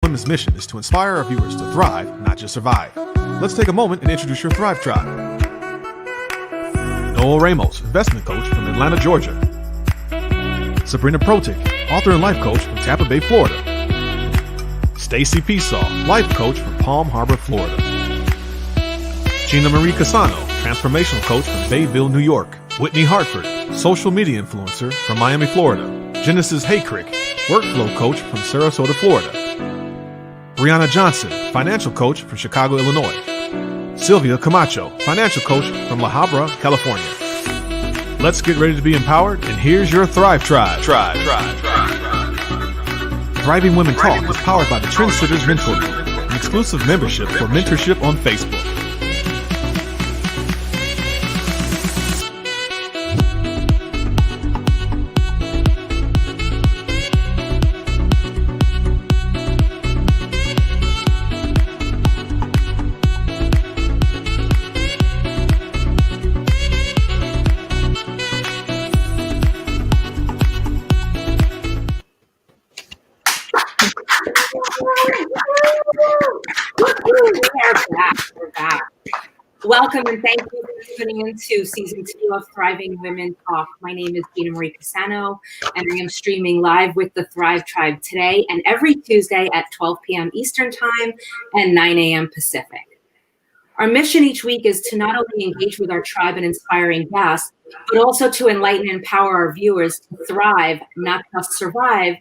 Women's mission is to inspire our viewers to thrive, not just survive. Let's take a moment and introduce your Thrive Tribe. Noel Ramos, investment coach from Atlanta, Georgia. Sabrina Protic, author and life coach from Tampa Bay, Florida. Stacy Pesaw, life coach from Palm Harbor, Florida. Gina Marie Casano, transformational coach from Bayville, New York. Whitney Hartford, social media influencer from Miami, Florida. Genesis Haycrick, workflow coach from Sarasota, Florida. Brianna Johnson, financial coach from Chicago, Illinois. Sylvia Camacho, financial coach from La Habra, California. Let's get ready to be empowered, and here's your Thrive Tribe. Thriving Women Talk is powered by the Trendsetters Mentor Group, an exclusive membership for mentorship on Facebook. We're back. Welcome and thank you for tuning into season 2 of Thriving Women Talk. My name is Gina Marie Casano, and I am streaming live with the Thrive Tribe today and every Tuesday at 12 p.m. Eastern Time and 9 a.m. Pacific. Our mission each week is to not only engage with our tribe and inspiring guests, but also to enlighten and empower our viewers to thrive, not just survive,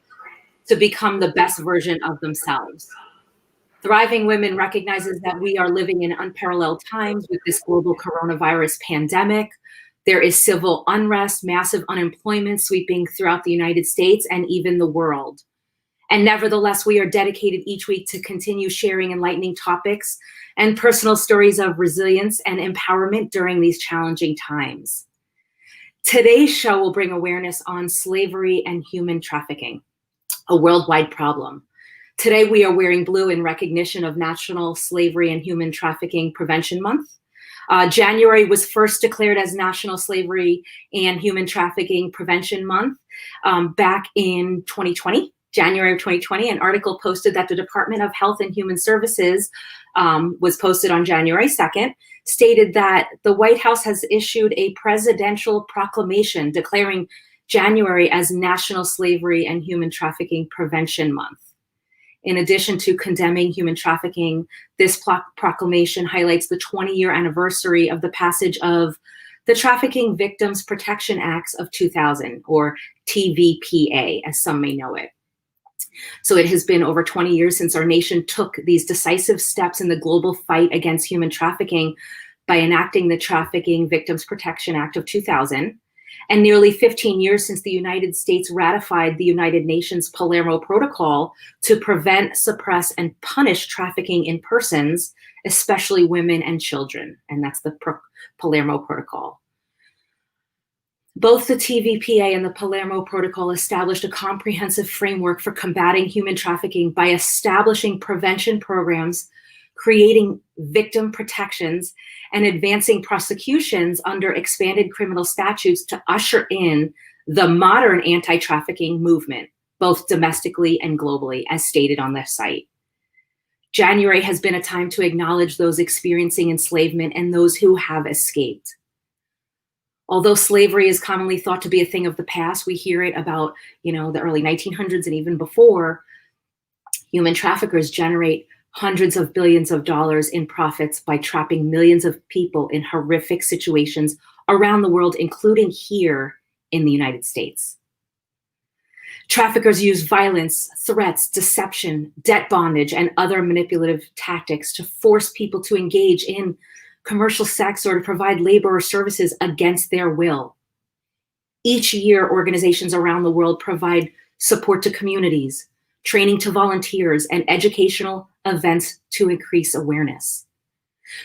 to become the best version of themselves. Thriving Women recognizes that we are living in unparalleled times with this global coronavirus pandemic. There is civil unrest, massive unemployment sweeping throughout the United States and even the world. And nevertheless, we are dedicated each week to continue sharing enlightening topics and personal stories of resilience and empowerment during these challenging times. Today's show will bring awareness on slavery and human trafficking, a worldwide problem. Today, we are wearing blue in recognition of National Slavery and Human Trafficking Prevention Month. January was first declared as National Slavery and Human Trafficking Prevention Month back in 2020, January of 2020. An article posted that the Department of Health and Human Services was posted on January 2nd, stated that the White House has issued a presidential proclamation declaring January as National Slavery and Human Trafficking Prevention Month. In addition to condemning human trafficking, this proclamation highlights the 20-year anniversary of the passage of the Trafficking Victims Protection Acts of 2000, or TVPA, as some may know it. So it has been over 20 years since our nation took these decisive steps in the global fight against human trafficking by enacting the Trafficking Victims Protection Act of 2000. And nearly 15 years since the United States ratified the United Nations Palermo Protocol to prevent, suppress, and punish trafficking in persons, especially women and children. And that's the Palermo Protocol. Both the TVPA and the Palermo Protocol established a comprehensive framework for combating human trafficking by establishing prevention programs, creating victim protections, and advancing prosecutions under expanded criminal statutes to usher in the modern anti-trafficking movement, both domestically and globally, as stated on their site. January has been a time to acknowledge those experiencing enslavement and those who have escaped. Although slavery is commonly thought to be a thing of the past, we hear it about, the early 1900s and even before. Human traffickers generate hundreds of billions of dollars in profits by trapping millions of people in horrific situations around the world, including here in the United States. Traffickers use violence, threats, deception, debt bondage, and other manipulative tactics to force people to engage in commercial sex or to provide labor or services against their will. Each year, organizations around the world provide support to communities, training to volunteers, and educational events to increase awareness.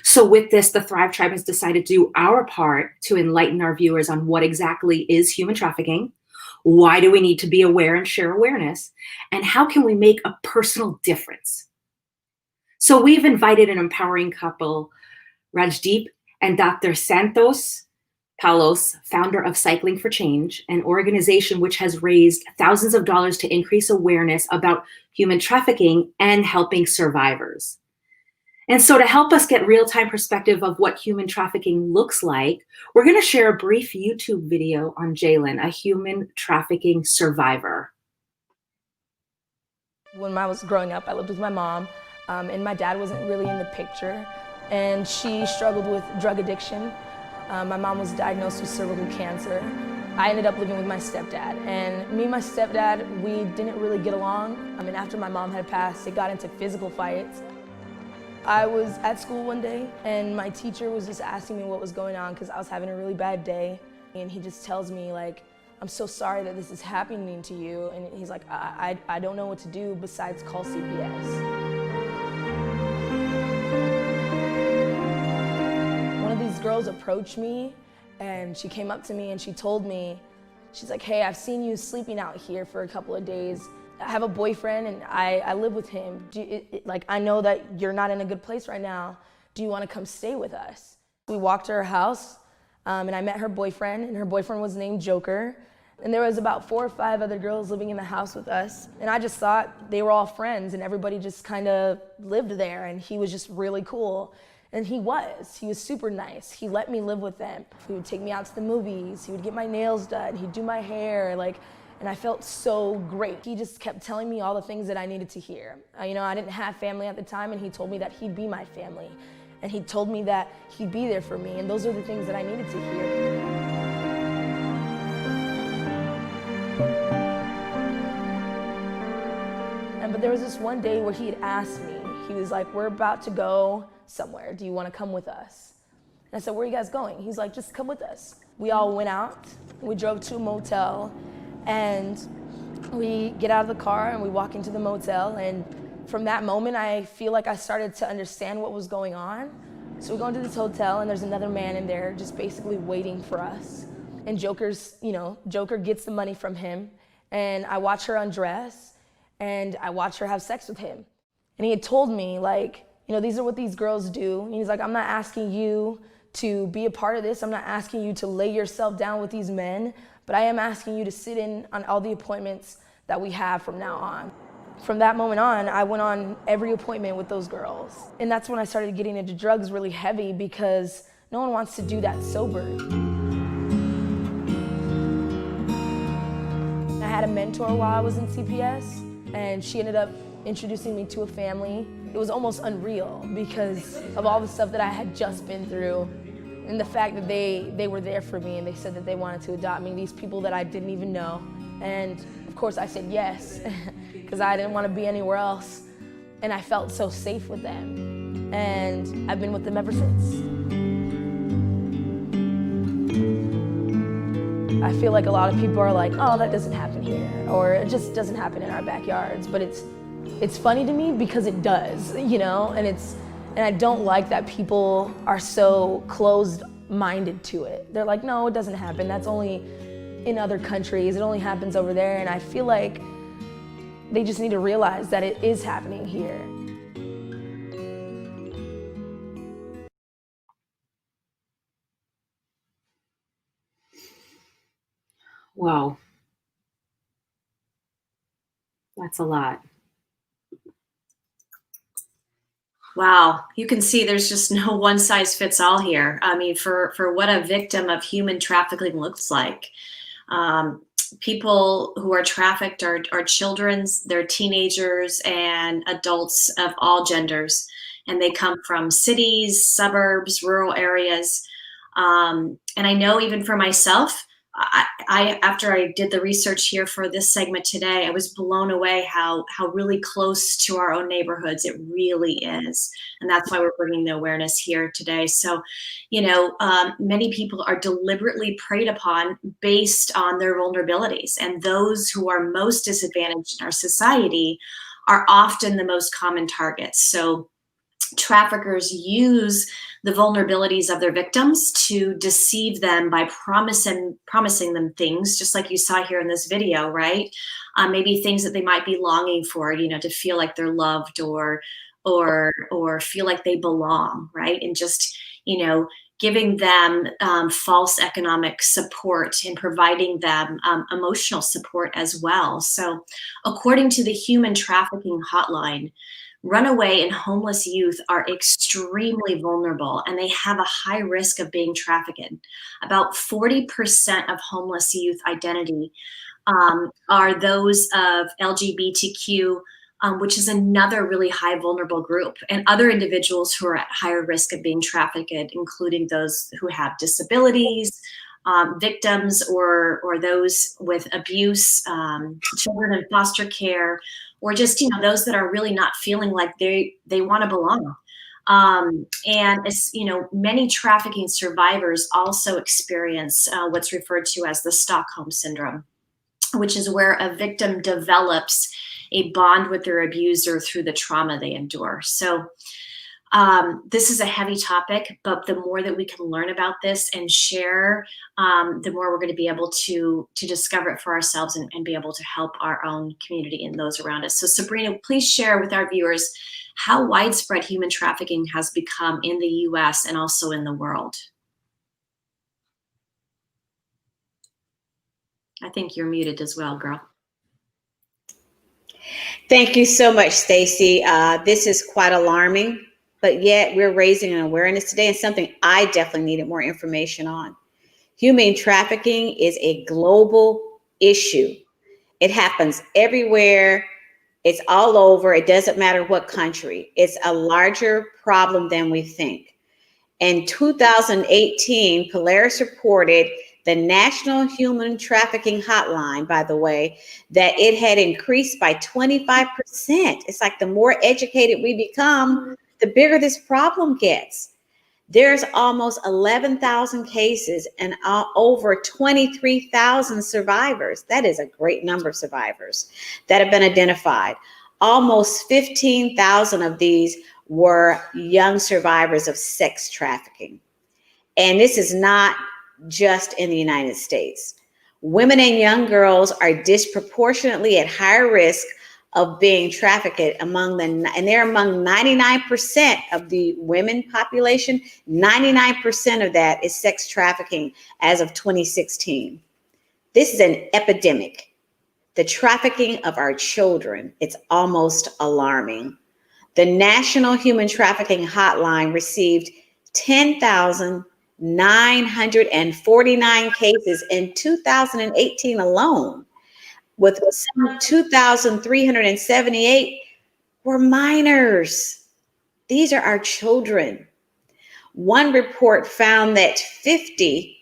So with this, the Thrive Tribe has decided to do our part to enlighten our viewers on what exactly is human trafficking, why do we need to be aware and share awareness, and how can we make a personal difference? So we've invited an empowering couple, Rajdeep and Dr. Santos, Paulos, founder of Cycling for Change, an organization which has raised thousands of dollars to increase awareness about human trafficking and helping survivors. And so, to help us get real time perspective of what human trafficking looks like, we're going to share a brief YouTube video on Jalen, a human trafficking survivor. When I was growing up, I lived with my mom, and my dad wasn't really in the picture, and she struggled with drug addiction. My mom was diagnosed with cervical cancer. I ended up living with my stepdad, and me and my stepdad, we didn't really get along. I mean, after my mom had passed, it got into physical fights. I was at school one day, and my teacher was just asking me what was going on because I was having a really bad day, and he just tells me, like, I'm so sorry that this is happening to you, and he's like, I don't know what to do besides call CPS. One of these girls approached me, and she came up to me and she told me, she's like, hey, I've seen you sleeping out here for a couple of days. I have a boyfriend and I live with him. Like, I know that you're not in a good place right now. Do you want to come stay with us? We walked to her house, and I met her boyfriend, and her boyfriend was named Joker. And there was about 4 or 5 other girls living in the house with us. And I just thought they were all friends and everybody just kind of lived there, and he was just really cool. And he was super nice. He let me live with them. He would take me out to the movies. He would get my nails done. He'd do my hair, and I felt so great. He just kept telling me all the things that I needed to hear. I didn't have family at the time, and he told me that he'd be my family. And he told me that he'd be there for me, and those are the things that I needed to hear. But there was this one day where he had asked me, he was like, we're about to go somewhere. Do you want to come with us? And I said, where are you guys going? He's like, just come with us. We all went out. We drove to a motel, and we get out of the car and we walk into the motel. And from that moment, I feel like I started to understand what was going on. So we go into this hotel, and there's another man in there just basically waiting for us. And Joker gets the money from him, and I watch her undress, and I watch her have sex with him. And he had told me, these are what these girls do. And he's like, I'm not asking you to be a part of this. I'm not asking you to lay yourself down with these men, but I am asking you to sit in on all the appointments that we have from now on. From that moment on, I went on every appointment with those girls. And that's when I started getting into drugs really heavy, because no one wants to do that sober. I had a mentor while I was in CPS, and she ended up introducing me to a family. It was almost unreal because of all the stuff that I had just been through, and the fact that they were there for me, and they said that they wanted to adopt me, these people that I didn't even know. And of course I said yes, because I didn't want to be anywhere else. And I felt so safe with them. And I've been with them ever since. I feel like a lot of people are like, oh, that doesn't happen here, or it just doesn't happen in our backyards. But it's funny to me because it does, and I don't like that people are so closed-minded to it. They're like, no, it doesn't happen. That's only in other countries. It only happens over there. And I feel like they just need to realize that it is happening here. Whoa. That's a lot. Wow, you can see there's just no one size fits all here. I mean, for what a victim of human trafficking looks like. People who are trafficked are children, they're teenagers and adults of all genders, and they come from cities, suburbs, rural areas. And I know even for myself, I after I did the research here for this segment today, I was blown away how really close to our own neighborhoods it really is. And that's why we're bringing the awareness here today. So, many people are deliberately preyed upon based on their vulnerabilities. And those who are most disadvantaged in our society are often the most common targets. So traffickers use the vulnerabilities of their victims to deceive them by promising them things, just like you saw here in this video, right? Maybe things that they might be longing for, to feel like they're loved or feel like they belong, right? And just, giving them false economic support and providing them emotional support as well. So according to the Human Trafficking Hotline, runaway and homeless youth are extremely vulnerable and they have a high risk of being trafficked. About 40% of homeless youth identity are those of LGBTQ, which is another really high vulnerable group, and other individuals who are at higher risk of being trafficked, including those who have disabilities, victims or those with abuse, children in foster care, or just, those that are really not feeling like they want to belong. And as many trafficking survivors also experience what's referred to as the Stockholm Syndrome, which is where a victim develops a bond with their abuser through the trauma they endure. So this is a heavy topic, but the more that we can learn about this and share, the more we're going to be able to discover it for ourselves and be able to help our own community and those around us. So Sabrina, please share with our viewers how widespread human trafficking has become in the US and also in the world. I think you're muted as well, girl. Thank you so much, Stacy. This is quite alarming, but yet we're raising an awareness today and something I definitely needed more information on. Human trafficking is a global issue. It happens everywhere. It's all over. It doesn't matter what country. It's a larger problem than we think. In 2018, Polaris reported the National Human Trafficking Hotline, by the way, that it had increased by 25%. It's like the more educated we become, the bigger this problem gets. There's almost 11,000 cases and over 23,000 survivors. That is a great number of survivors that have been identified. Almost 15,000 of these were young survivors of sex trafficking. And this is not just in the United States. Women and young girls are disproportionately at higher risk of being trafficked and they're among 99% of the women population. 99% of that is sex trafficking as of 2016. This is an epidemic. The trafficking of our children, it's almost alarming. The National Human Trafficking Hotline received 10,949 cases in 2018 alone, with some 2,378 were minors. These are our children. One report found that 50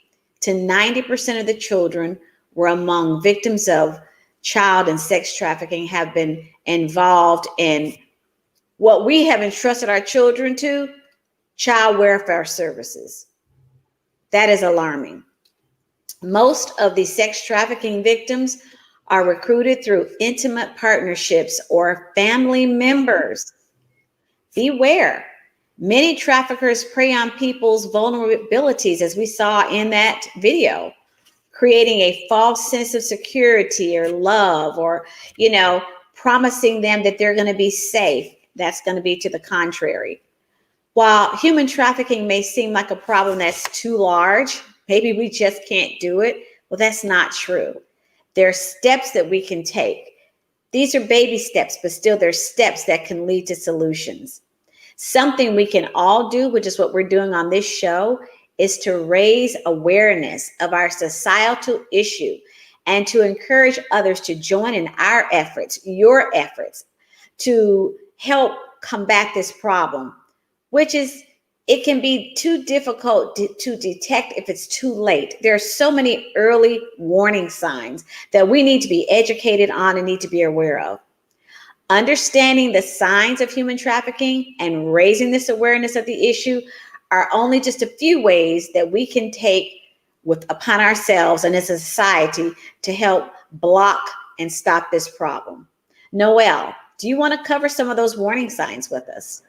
to 90% of the children were among victims of child and sex trafficking have been involved in what we have entrusted our children to, child welfare services. That is alarming. Most of the sex trafficking victims are recruited through intimate partnerships or family members. Beware, many traffickers prey on people's vulnerabilities, as we saw in that video, creating a false sense of security or love, or, promising them that they're going to be safe. That's going to be to the contrary. While human trafficking may seem like a problem that's too large, maybe we just can't do it. Well, that's not true. There are steps that we can take. These are baby steps, but still there's steps that can lead to solutions. Something we can all do, which is what we're doing on this show, is to raise awareness of our societal issue and to encourage others to join in our efforts, your efforts, to help combat this problem, which is, it can be too difficult to detect if it's too late. There are so many early warning signs that we need to be educated on and need to be aware of. Understanding the signs of human trafficking and raising this awareness of the issue are only just a few ways that we can take upon ourselves and as a society to help block and stop this problem. Noelle, do you want to cover some of those warning signs with us?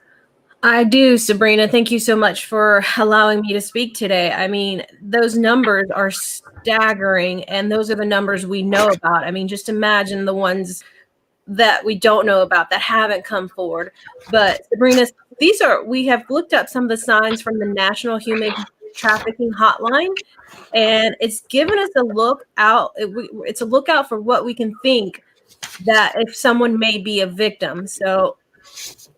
I do, Sabrina. Thank you so much for allowing me to speak today. I mean, those numbers are staggering, and those are the numbers we know about. I mean, just imagine the ones that we don't know about that haven't come forward. But Sabrina, we have looked up some of the signs from the National Human trafficking hotline, and it's given us a look out. It's a lookout for what we can think that if someone may be a victim. So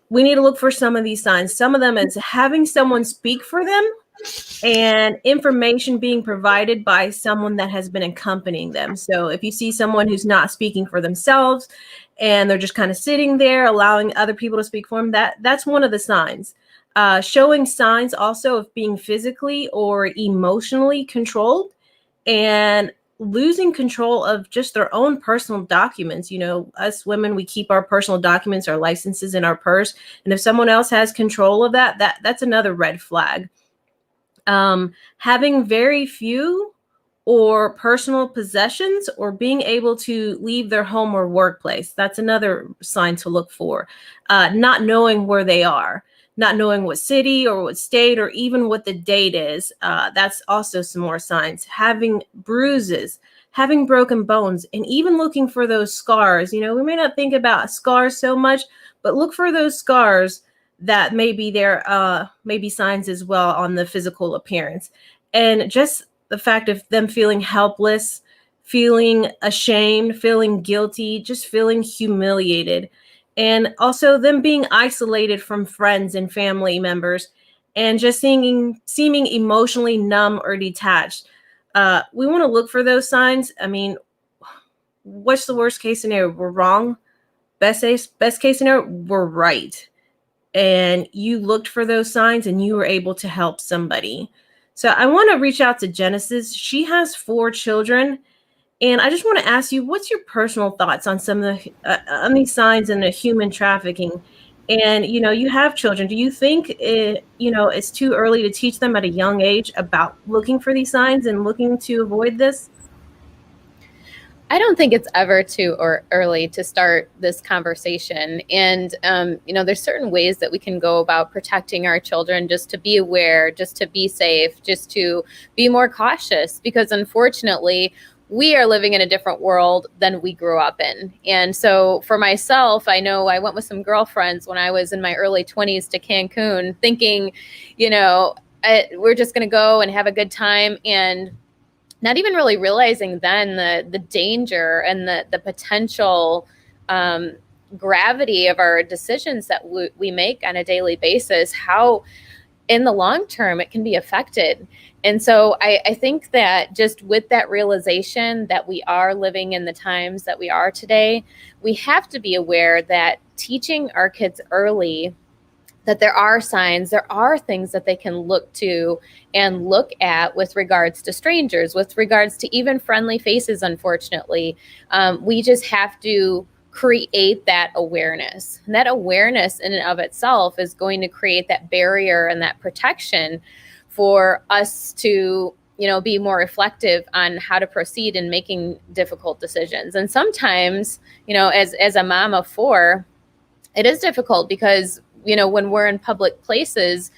we need to look for some of these signs. Some of them is having someone speak for them and information being provided by someone that has been accompanying them. So if you see someone who's not speaking for themselves and they're just kind of sitting there allowing other people to speak for them, that's one of the signs. Showing signs also of being physically or emotionally controlled and losing control of just their own personal documents. You know, us women, we keep our personal documents, our licenses in our purse. And if someone else has control of that's another red flag. Having very few or personal possessions or being able to leave their home or workplace. That's another sign to look for. Not knowing where they are, not knowing what city or what state or even what the date is. That's also some more signs. Having bruises, having broken bones, and even looking for those scars. You know, we may not think about scars so much, but look for those scars that may be there, maybe signs as well on the physical appearance. And just the fact of them feeling helpless, feeling ashamed, feeling guilty, just feeling humiliated. And also them being isolated from friends and family members and just seeming emotionally numb or detached. We want to look for those signs. I mean, what's the worst case scenario? We're wrong. Best case scenario, we're right. And you looked for those signs and you were able to help somebody. So I want to reach out to Genesis. She has 4 children. And I just want to ask you, what's your personal thoughts on some of the on these signs in the human trafficking? And, you know, you have children. Do you think, it's too early to teach them at a young age about looking for these signs and looking to avoid this? I don't think it's ever too early to start this conversation. And, there's certain ways that we can go about protecting our children, just to be aware, just to be safe, just to be more cautious, because unfortunately, we are living in a different world than we grew up in. And so for myself, I know I went with some girlfriends when I was in my early 20s to Cancun thinking, we're just going to go and have a good time, and not even really realizing then the danger and the potential gravity of our decisions that we make on a daily basis, how in the long term it can be affected. And so I think that just with that realization that we are living in the times that we are today, we have to be aware that teaching our kids early that there are signs, there are things that they can look to and look at with regards to strangers, with regards to even friendly faces, unfortunately. We just have to create that awareness. And that awareness in and of itself is going to create that barrier and that protection for us to, be more reflective on how to proceed in making difficult decisions. And sometimes, as a mom of 4, it is difficult because when we're in public places,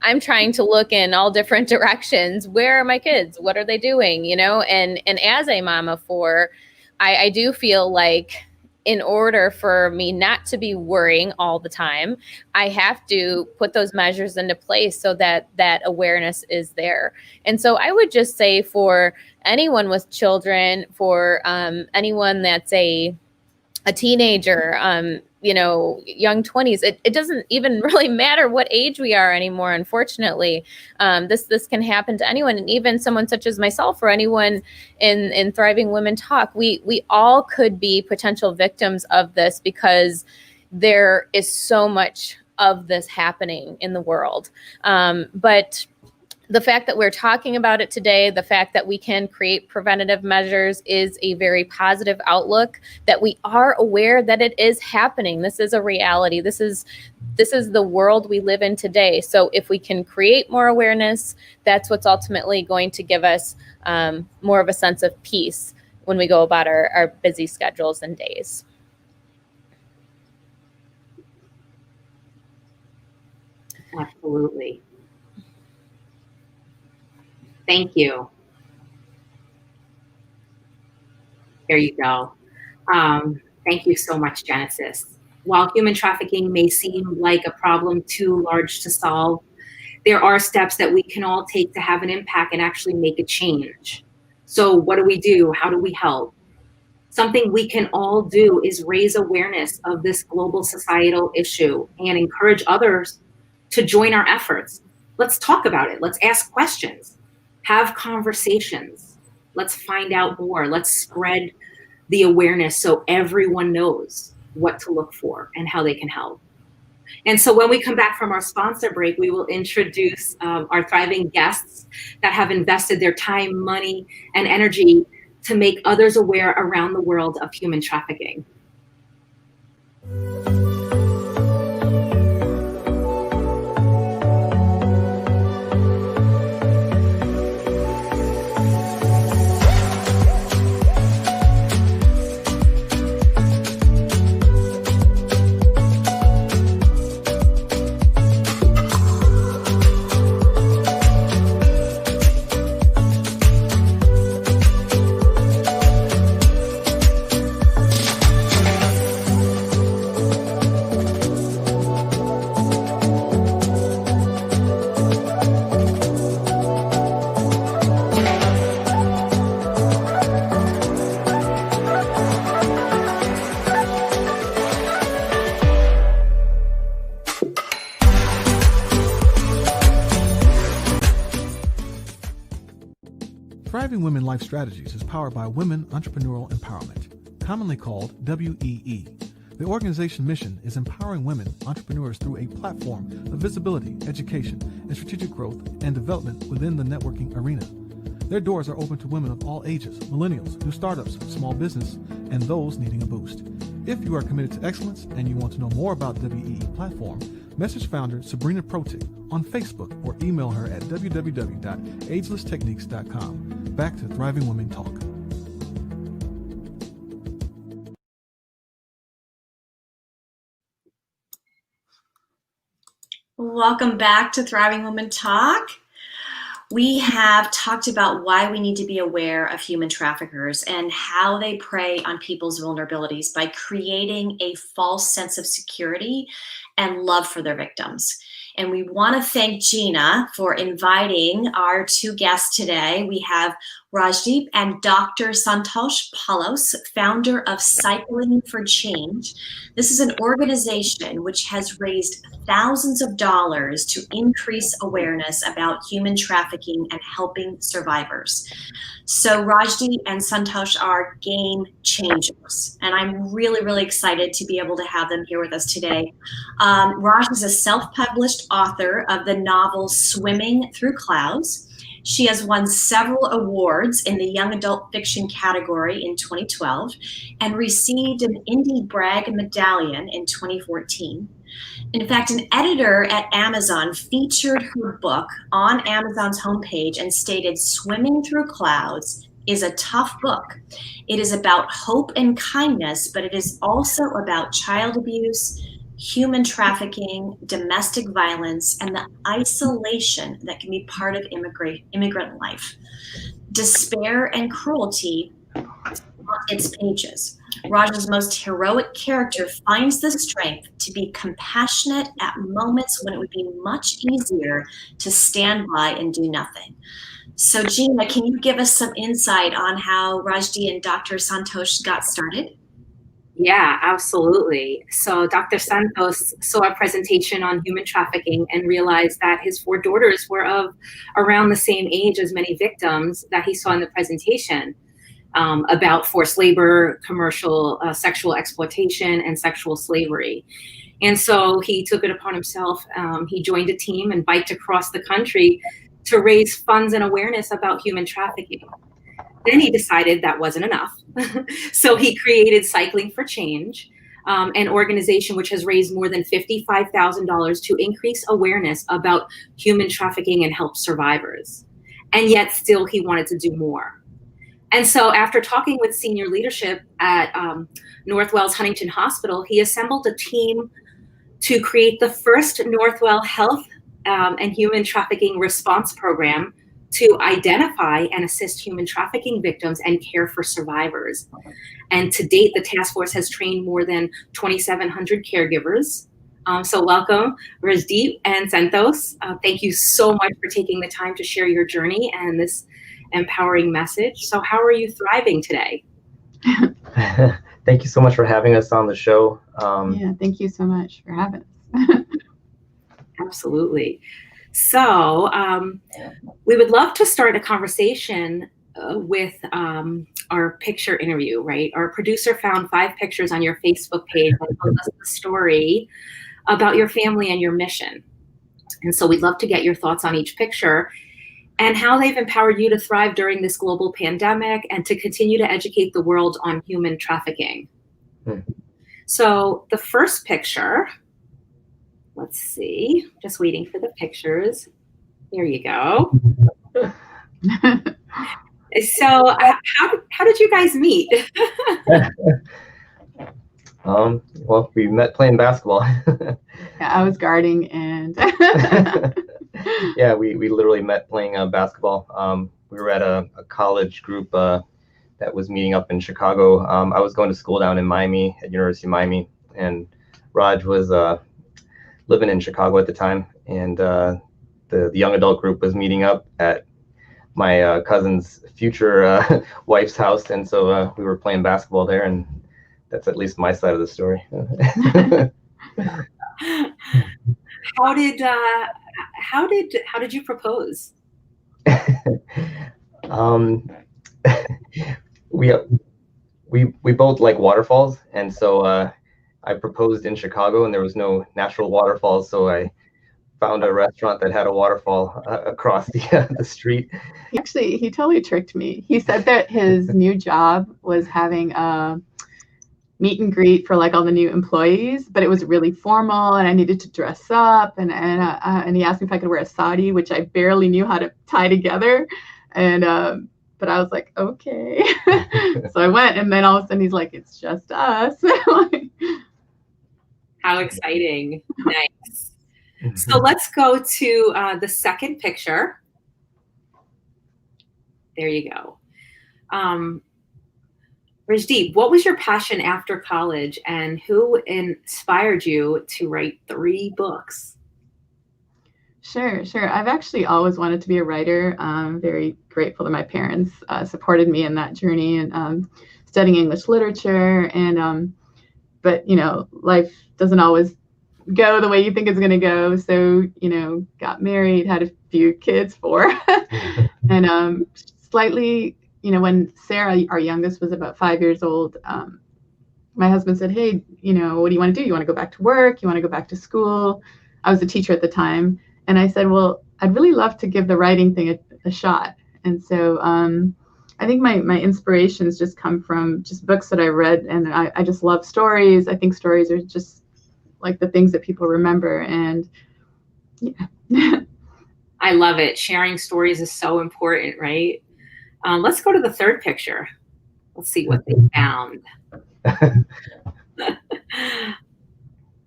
I'm trying to look in all different directions. Where are my kids? What are they doing? And as a mom of 4, I do feel like in order for me not to be worrying all the time, I have to put those measures into place so that that awareness is there. And so I would just say for anyone with children, for anyone that's a teenager, young 20s, it doesn't even really matter what age we are anymore, unfortunately. This can happen to anyone, and even someone such as myself or anyone in Thriving Women Talk. We all could be potential victims of this because there is so much of this happening in the world. But the fact that we're talking about it today, the fact that we can create preventative measures is a very positive outlook, that we are aware that it is happening. This is a reality. This is the world we live in today. So if we can create more awareness, that's what's ultimately going to give us more of a sense of peace when we go about our busy schedules and days. Absolutely. Thank you. There you go. Thank you so much, Genesis. While human trafficking may seem like a problem too large to solve, there are steps that we can all take to have an impact and actually make a change. So what do we do? How do we help? Something we can all do is raise awareness of this global societal issue and encourage others to join our efforts. Let's talk about it. Let's ask questions, have conversations. Let's find out more. Let's spread the awareness so everyone knows what to look for and how they can help. And so when we come back from our sponsor break, we will introduce our thriving guests that have invested their time, money, and energy to make others aware around the world of human trafficking. Thriving Women Life Strategies is powered by Women Entrepreneurial Empowerment, commonly called WEE. The organization mission is empowering women entrepreneurs through a platform of visibility, education, and strategic growth and development within the networking arena. Their doors are open to women of all ages, millennials, new startups, small business, and those needing a boost. If you are committed to excellence and you want to know more about WEE platform, message founder Sabrina Protic on Facebook or email her at www.agelesstechniques.com. Back to Thriving Women Talk. Welcome back to Thriving Women Talk. We have talked about why we need to be aware of human traffickers and how they prey on people's vulnerabilities by creating a false sense of security and love for their victims. And we want to thank Gina for inviting our two guests today. We have Rajdeep and Dr. Santosh Palos, founder of Cycling for Change. This is an organization which has raised thousands of dollars to increase awareness about human trafficking and helping survivors. So Rajdeep and Santosh are game changers, and I'm really, really excited to be able to have them here with us today. Raj is a self-published author of the novel Swimming Through Clouds. She has won several awards in the young adult fiction category in 2012 and received an Indie Brag Medallion in 2014. In fact, an editor at Amazon featured her book on Amazon's homepage and stated, "Swimming Through Clouds is a tough book. It is about hope and kindness, but it is also about child abuse, human trafficking, domestic violence, and the isolation that can be part of immigrant life. Despair and cruelty haunt its pages. Raj's most heroic character finds the strength to be compassionate at moments when it would be much easier to stand by and do nothing." So Gina, can you give us some insight on how Rajdi and Dr. Santosh got started? Yeah, absolutely. So Dr. Santos saw a presentation on human trafficking and realized that his 4 daughters were of around the same age as many victims that he saw in the presentation about forced labor, commercial sexual exploitation, and sexual slavery. And so he took it upon himself. He joined a team and biked across the country to raise funds and awareness about human trafficking. Then he decided that wasn't enough. So he created Cycling for Change, an organization which has raised more than $55,000 to increase awareness about human trafficking and help survivors. And yet still he wanted to do more. And so after talking with senior leadership at Northwell's Huntington Hospital, he assembled a team to create the first Northwell Health and Human Trafficking Response Program to identify and assist human trafficking victims and care for survivors. And to date, the task force has trained more than 2,700 caregivers So welcome, Rajdeep and Santos. Thank you so much for taking the time to share your journey and this empowering message. So how are you thriving today? Thank you so much for having us on the show. Yeah, thank you so much for having us. Absolutely. So we would love to start a conversation with our picture interview, right? Our producer found 5 pictures on your Facebook page that tells us the story about your family and your mission. And so we'd love to get your thoughts on each picture and how they've empowered you to thrive during this global pandemic and to continue to educate the world on human trafficking. So the first picture, let's see, just waiting for the pictures. There you go. So how did you guys meet? Well, we met playing basketball. Yeah, I was guarding and Yeah, we literally met playing basketball. We were at a college group that was meeting up in Chicago. I was going to school down in Miami at University of Miami, and Raj was living in Chicago at the time, and the young adult group was meeting up at my cousin's future wife's house, and so we were playing basketball there, and that's at least my side of the story. How did you propose? We both like waterfalls, and so I proposed in Chicago, and there was no natural waterfalls, so I found a restaurant that had a waterfall across the street. he totally tricked me. He said that his new job was having a meet and greet for like all the new employees, but it was really formal and I needed to dress up, and he asked me if I could wear a sari, which I barely knew how to tie together, and but I was like, okay. So I went, and then all of a sudden he's like, it's just us. How exciting. Nice. So let's go to the second picture. There you go. Rajdeep, what was your passion after college, and who inspired you to write 3 books? Sure. I've actually always wanted to be a writer. I'm very grateful that my parents supported me in that journey, and studying English literature. And but life doesn't always go the way you think it's going to go. So got married, had a few kids, 4, and slightly. When Sarah, our youngest, was about 5 years old, my husband said, hey, what do you want to do? You want to go back to work? You want to go back to school? I was a teacher at the time. And I said, well, I'd really love to give the writing thing a shot. And so I think my inspirations just come from just books that I read. And I just love stories. I think stories are just like the things that people remember. And yeah. I love it. Sharing stories is so important, right? Let's go to the third picture. Let's see what they found. All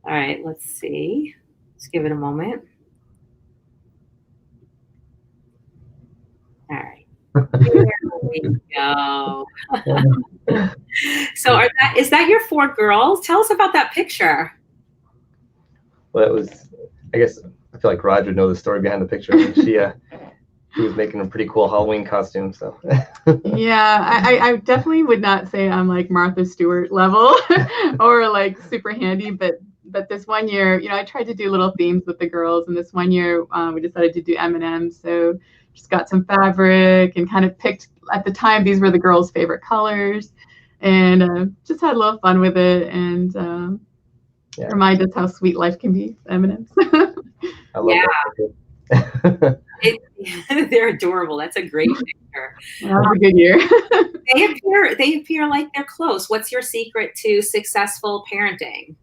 right, let's see. Let's give it a moment. All right. There we go. So is that your 4 girls? Tell us about that picture. Well, it was, I guess, I feel like Raj would know the story behind the picture. She was making a pretty cool Halloween costume. So yeah, I definitely would not say I'm like Martha Stewart level or like super handy, but this one year, I tried to do little themes with the girls, and this one year we decided to do M&Ms. So just got some fabric and kind of picked, at the time, these were the girls' favorite colors, and just had a little fun with it, and remind us how sweet life can be. M&Ms. I love that. They're adorable. That's a great picture. That was a good year. They appear like they're close. What's your secret to successful parenting?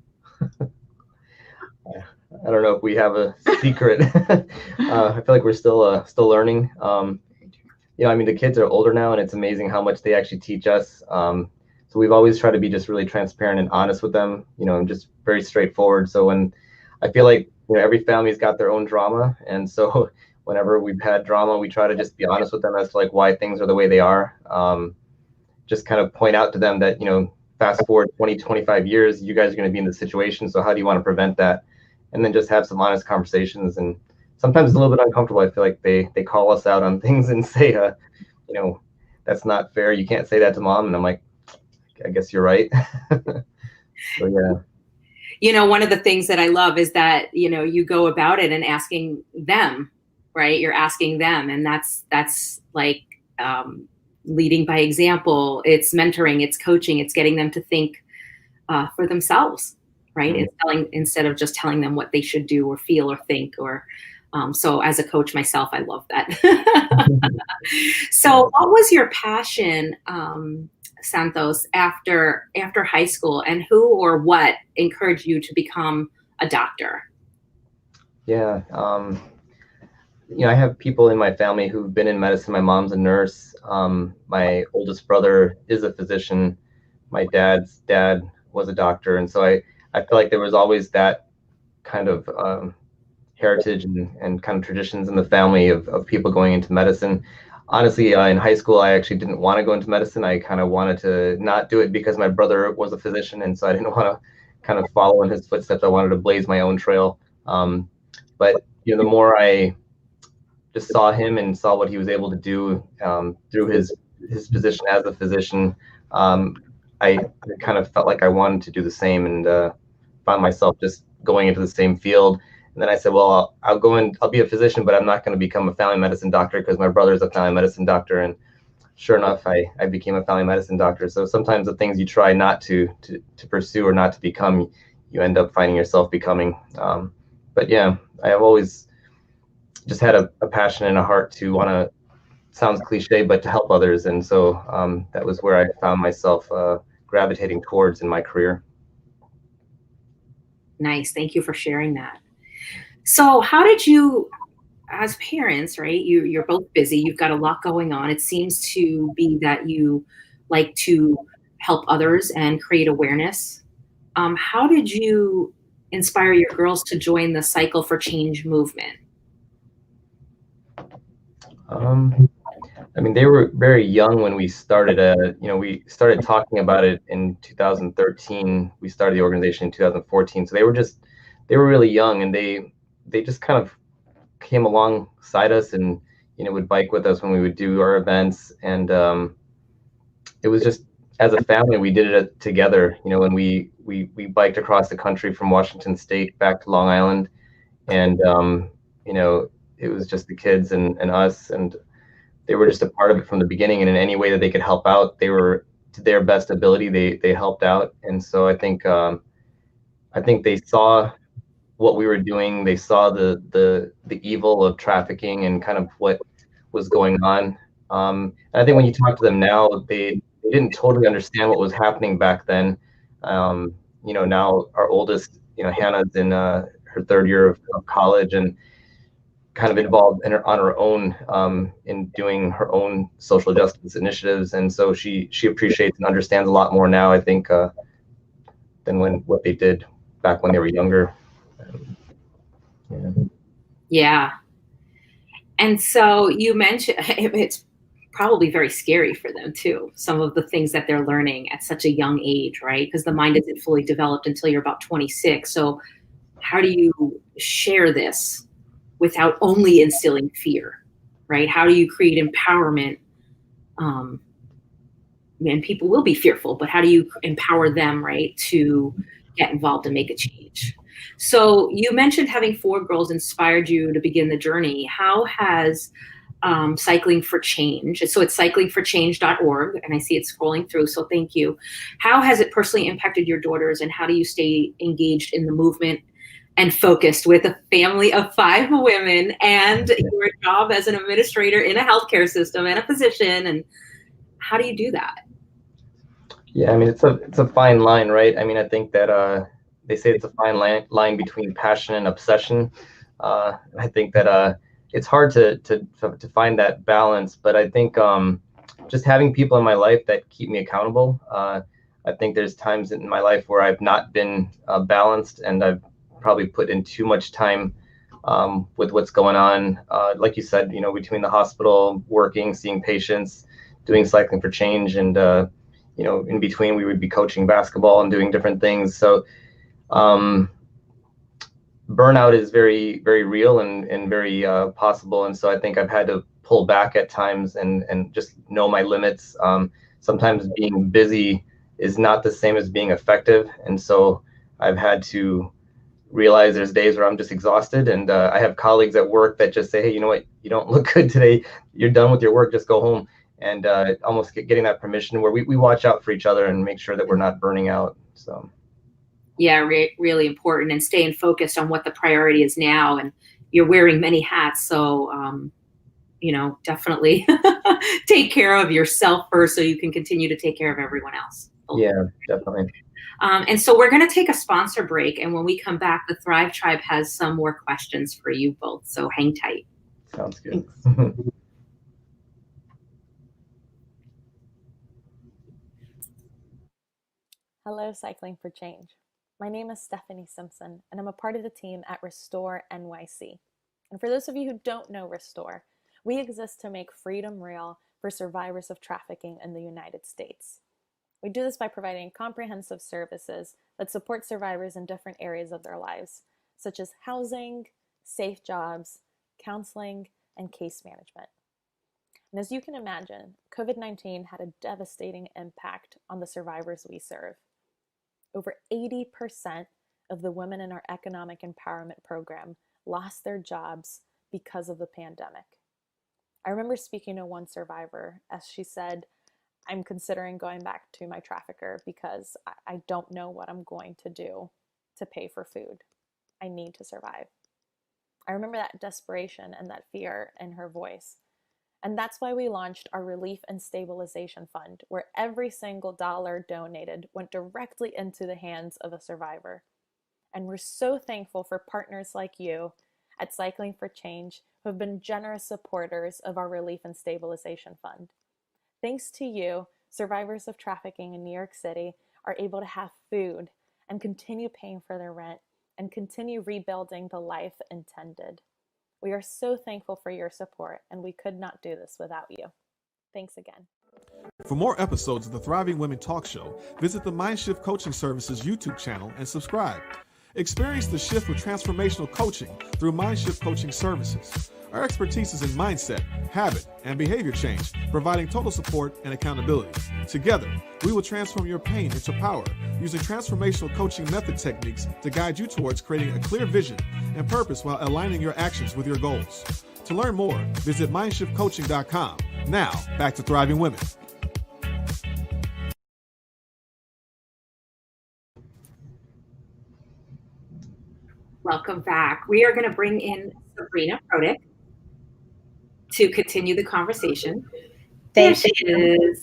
I don't know if we have a secret. I feel like we're still learning. The kids are older now, and it's amazing how much they actually teach us. So we've always tried to be just really transparent and honest with them, and just very straightforward. So when I feel like, every family's got their own drama. And so whenever we've had drama, we try to just be honest with them as to like why things are the way they are. Just kind of point out to them that, fast forward 20, 25 years, you guys are going to be in this situation. So how do you want to prevent that? and then just have some honest conversations. And sometimes it's a little bit uncomfortable. I feel like they call us out on things and say, you know, that's not fair. You can't say that to mom. And I'm like, I guess you're right. So yeah. You know, one of the things that I love is that, you know, you go about it and asking them, right? You're asking them, and that's like leading by example. It's mentoring, it's coaching, it's getting them to think for themselves, right? Mm-hmm. Instead of just telling them what they should do or feel or think. Or so as a coach myself, I love that. So what was your passion, Santos, after high school, and who or what encouraged you to become a doctor? Yeah. You know, I have people in my family who've been in medicine. My mom's a nurse. My oldest brother is a physician. My dad's dad was a doctor. And so I feel like there was always that kind of heritage and kind of traditions in the family of people going into medicine. Honestly, in high school, I actually didn't want to go into medicine. I kind of wanted to not do it because my brother was a physician. And so I didn't want to kind of follow in his footsteps. I wanted to blaze my own trail. But, you know, the more I just saw him and saw what he was able to do through his position as a physician, I kind of felt like I wanted to do the same, and found myself just going into the same field. And then I said, well, I'll be a physician, but I'm not going to become a family medicine doctor because my brother's a family medicine doctor. And sure enough, I became a family medicine doctor. So sometimes the things you try not to pursue or not to become, you end up finding yourself becoming. But yeah, I have always just had a passion and a heart to want to, sounds cliche, but to help others. And so that was where I found myself gravitating towards in my career. Nice. Thank you for sharing that. So how did you, as parents, right, you're both busy, you've got a lot going on. It seems to be that you like to help others and create awareness. How did you inspire your girls to join the Cycle for Change movement? I mean, they were very young when we started. You know, we started talking about it in 2013. We started the organization in 2014. So they were really young, and they just kind of came alongside us and, you know, would bike with us when we would do our events. And it was just, as a family, we did it together. You know, when we biked across the country from Washington State back to Long Island, and you know, it was just the kids and us, and they were just a part of it from the beginning. And in any way that they could help out, they were, to their best ability, they helped out. And so I think they saw what we were doing. They saw the evil of trafficking and kind of what was going on. And I think when you talk to them now, they didn't totally understand what was happening back then. You know, now our oldest, you know, Hannah's in her third year of college, and kind of involved on her own in doing her own social justice initiatives. And so she appreciates and understands a lot more now, I think, than what they did back when they were younger. Yeah. And so you mentioned it's probably very scary for them too, some of the things that they're learning at such a young age, right? Because the mind isn't fully developed until you're about 26. So how do you share this without only instilling fear, right? How do you create empowerment? And people will be fearful, but how do you empower them, right, to get involved and make a change? So you mentioned having 4 girls inspired you to begin the journey. How has Cycling for Change, so it's cyclingforchange.org, and I see it scrolling through, so thank you. How has it personally impacted your daughters, and how do you stay engaged in the movement and focused with a family of 5 women and your job as an administrator in a healthcare system and a physician? And how do you do that? Yeah, I mean, it's a fine line, right? I mean, I think that they say it's a fine line between passion and obsession. I think that it's hard to find that balance, but I think just having people in my life that keep me accountable. I think there's times in my life where I've not been balanced, and I've probably put in too much time with what's going on. Like you said, you know, between the hospital, working, seeing patients, doing Cycling for Change, and you know, in between we would be coaching basketball and doing different things. So burnout is very, very real and very possible. And so I think I've had to pull back at times and just know my limits. Sometimes being busy is not the same as being effective. And so I've had to realize there's days where I'm just exhausted. And I have colleagues at work that just say, hey, you know what, you don't look good today. You're done with your work, just go home. And almost getting that permission where we watch out for each other and make sure that we're not burning out. So. Yeah, really important, and staying focused on what the priority is now. And you're wearing many hats. So, definitely take care of yourself first so you can continue to take care of everyone else. Yeah, definitely. And so we're going to take a sponsor break. And when we come back, the Thrive Tribe has some more questions for you both. So hang tight. Sounds good. Hello, Cycling for Change. My name is Stephanie Simpson, and I'm a part of the team at Restore NYC. And for those of you who don't know Restore, we exist to make freedom real for survivors of trafficking in the United States. We do this by providing comprehensive services that support survivors in different areas of their lives, such as housing, safe jobs, counseling, and case management. And as you can imagine, COVID-19 had a devastating impact on the survivors we serve. Over 80% of the women in our economic empowerment program lost their jobs because of the pandemic. I remember speaking to one survivor as she said, I'm considering going back to my trafficker because I don't know what I'm going to do to pay for food. I need to survive. I remember that desperation and that fear in her voice. And that's why we launched our Relief and Stabilization Fund, where every single dollar donated went directly into the hands of a survivor. And we're so thankful for partners like you at Cycling for Change who have been generous supporters of our Relief and Stabilization Fund. Thanks to you, survivors of trafficking in New York City are able to have food and continue paying for their rent and continue rebuilding the life intended. We are so thankful for your support, and we could not do this without you. Thanks again. For more episodes of the Thriving Women Talk Show, visit the Mindshift Coaching Services YouTube channel and subscribe. Experience the shift with transformational coaching through Mindshift Coaching Services. Our expertise is in mindset, habit, and behavior change, providing total support and accountability. Together, we will transform your pain into power using transformational coaching method techniques to guide you towards creating a clear vision and purpose while aligning your actions with your goals. To learn more, visit mindshiftcoaching.com. Now, back to Thriving Women. Welcome back. We are going to bring in Sabrina Prodick to continue the conversation. Thank you.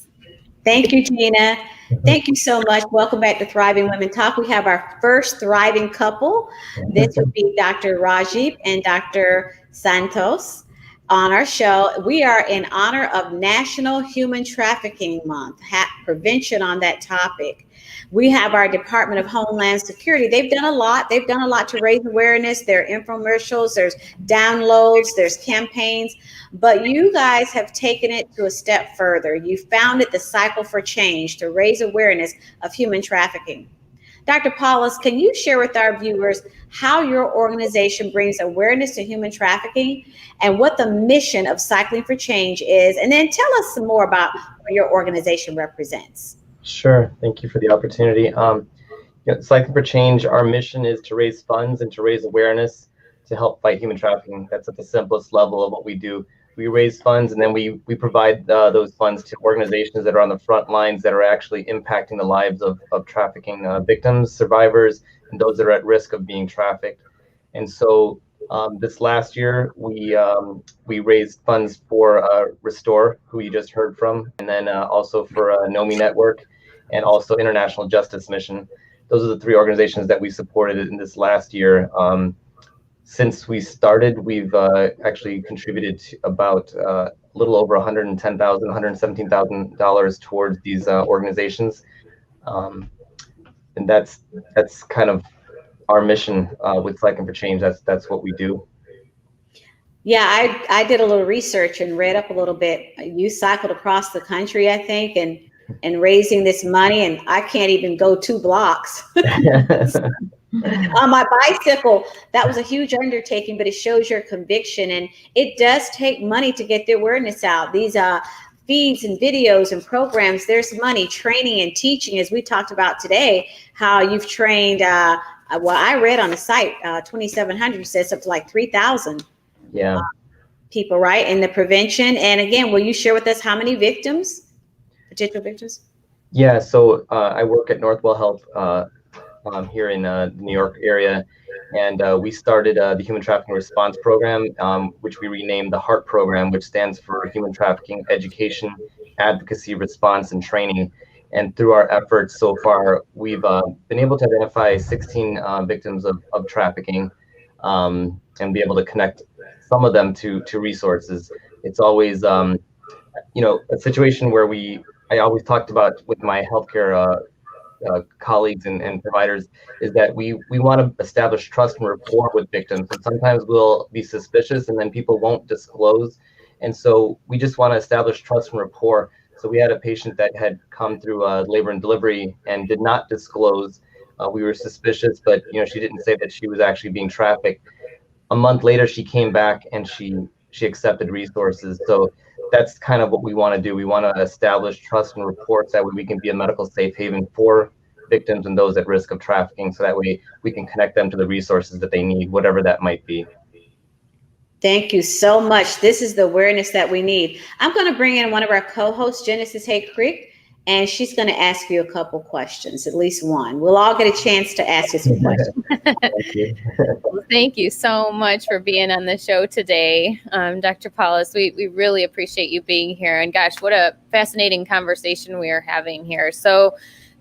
Thank you, Gina. Thank you so much. Welcome back to Thriving Women Talk. We have our first thriving couple. This would be Dr. Rajeev and Dr. Santos on our show. We are in honor of National Human Trafficking Month, prevention on that topic. We have our Department of Homeland Security. They've done a lot. They've done a lot to raise awareness. There are infomercials, there's downloads, there's campaigns, but you guys have taken it to a step further. You founded the Cycle for Change to raise awareness of human trafficking. Dr. Paulus, can you share with our viewers how your organization brings awareness to human trafficking and what the mission of Cycling for Change is? And then tell us some more about what your organization represents. Sure. Thank you for the opportunity. Cycling for Change, our mission is to raise funds and to raise awareness to help fight human trafficking. That's at the simplest level of what we do. We raise funds and then we provide those funds to organizations that are on the front lines that are actually impacting the lives of trafficking victims, survivors, and those that are at risk of being trafficked. And so this last year, we raised funds for Restore, who you just heard from, and then also for NOMI Network, and also International Justice Mission. Those are the three organizations that we supported in this last year. Since we started, we've actually contributed to about a little over $110,000, $117,000 towards these organizations, and that's kind of our mission with Cycling for Change. That's what we do. Yeah, I did a little research and read up a little bit. You cycled across the country, I think, and raising this money, and I can't even go 2 blocks. On my bicycle, that was a huge undertaking, but it shows your conviction, and it does take money to get the awareness out. These feeds and videos and programs, there's money, training and teaching, as we talked about today, how you've trained, well, I read on the site, 2,700 says up to like 3,000 Yeah. people, right, in the prevention. And again, will you share with us how many victims, potential victims? Yeah, so I work at Northwell Health here in the New York area, and we started the Human Trafficking Response Program, which we renamed the HEART Program, which stands for Human Trafficking Education, Advocacy, Response, and Training. And through our efforts so far, we've been able to identify 16 victims of trafficking and be able to connect some of them to resources. It's always, you know, a situation where I always talked about with my healthcare colleagues and providers is that we want to establish trust and rapport with victims. And sometimes we'll be suspicious and then people won't disclose. And so we just want to establish trust and rapport. So we had a patient that had come through labor and delivery and did not disclose. We were suspicious, but you know, she didn't say that she was actually being trafficked. A month later, she came back and she accepted resources. So that's kind of what we want to do. We want to establish trust and rapport, so that way we can be a medical safe haven for victims and those at risk of trafficking. So that way we can connect them to the resources that they need, whatever that might be. Thank you so much. This is the awareness that we need. I'm going to bring in one of our co-hosts, Genesis Hay Creek, and she's going to ask you a couple questions, at least one. We'll all get a chance to ask you some questions. Thank you. Well, thank you so much for being on the show today, Dr. Paulus. We really appreciate you being here. And gosh, what a fascinating conversation we are having here. So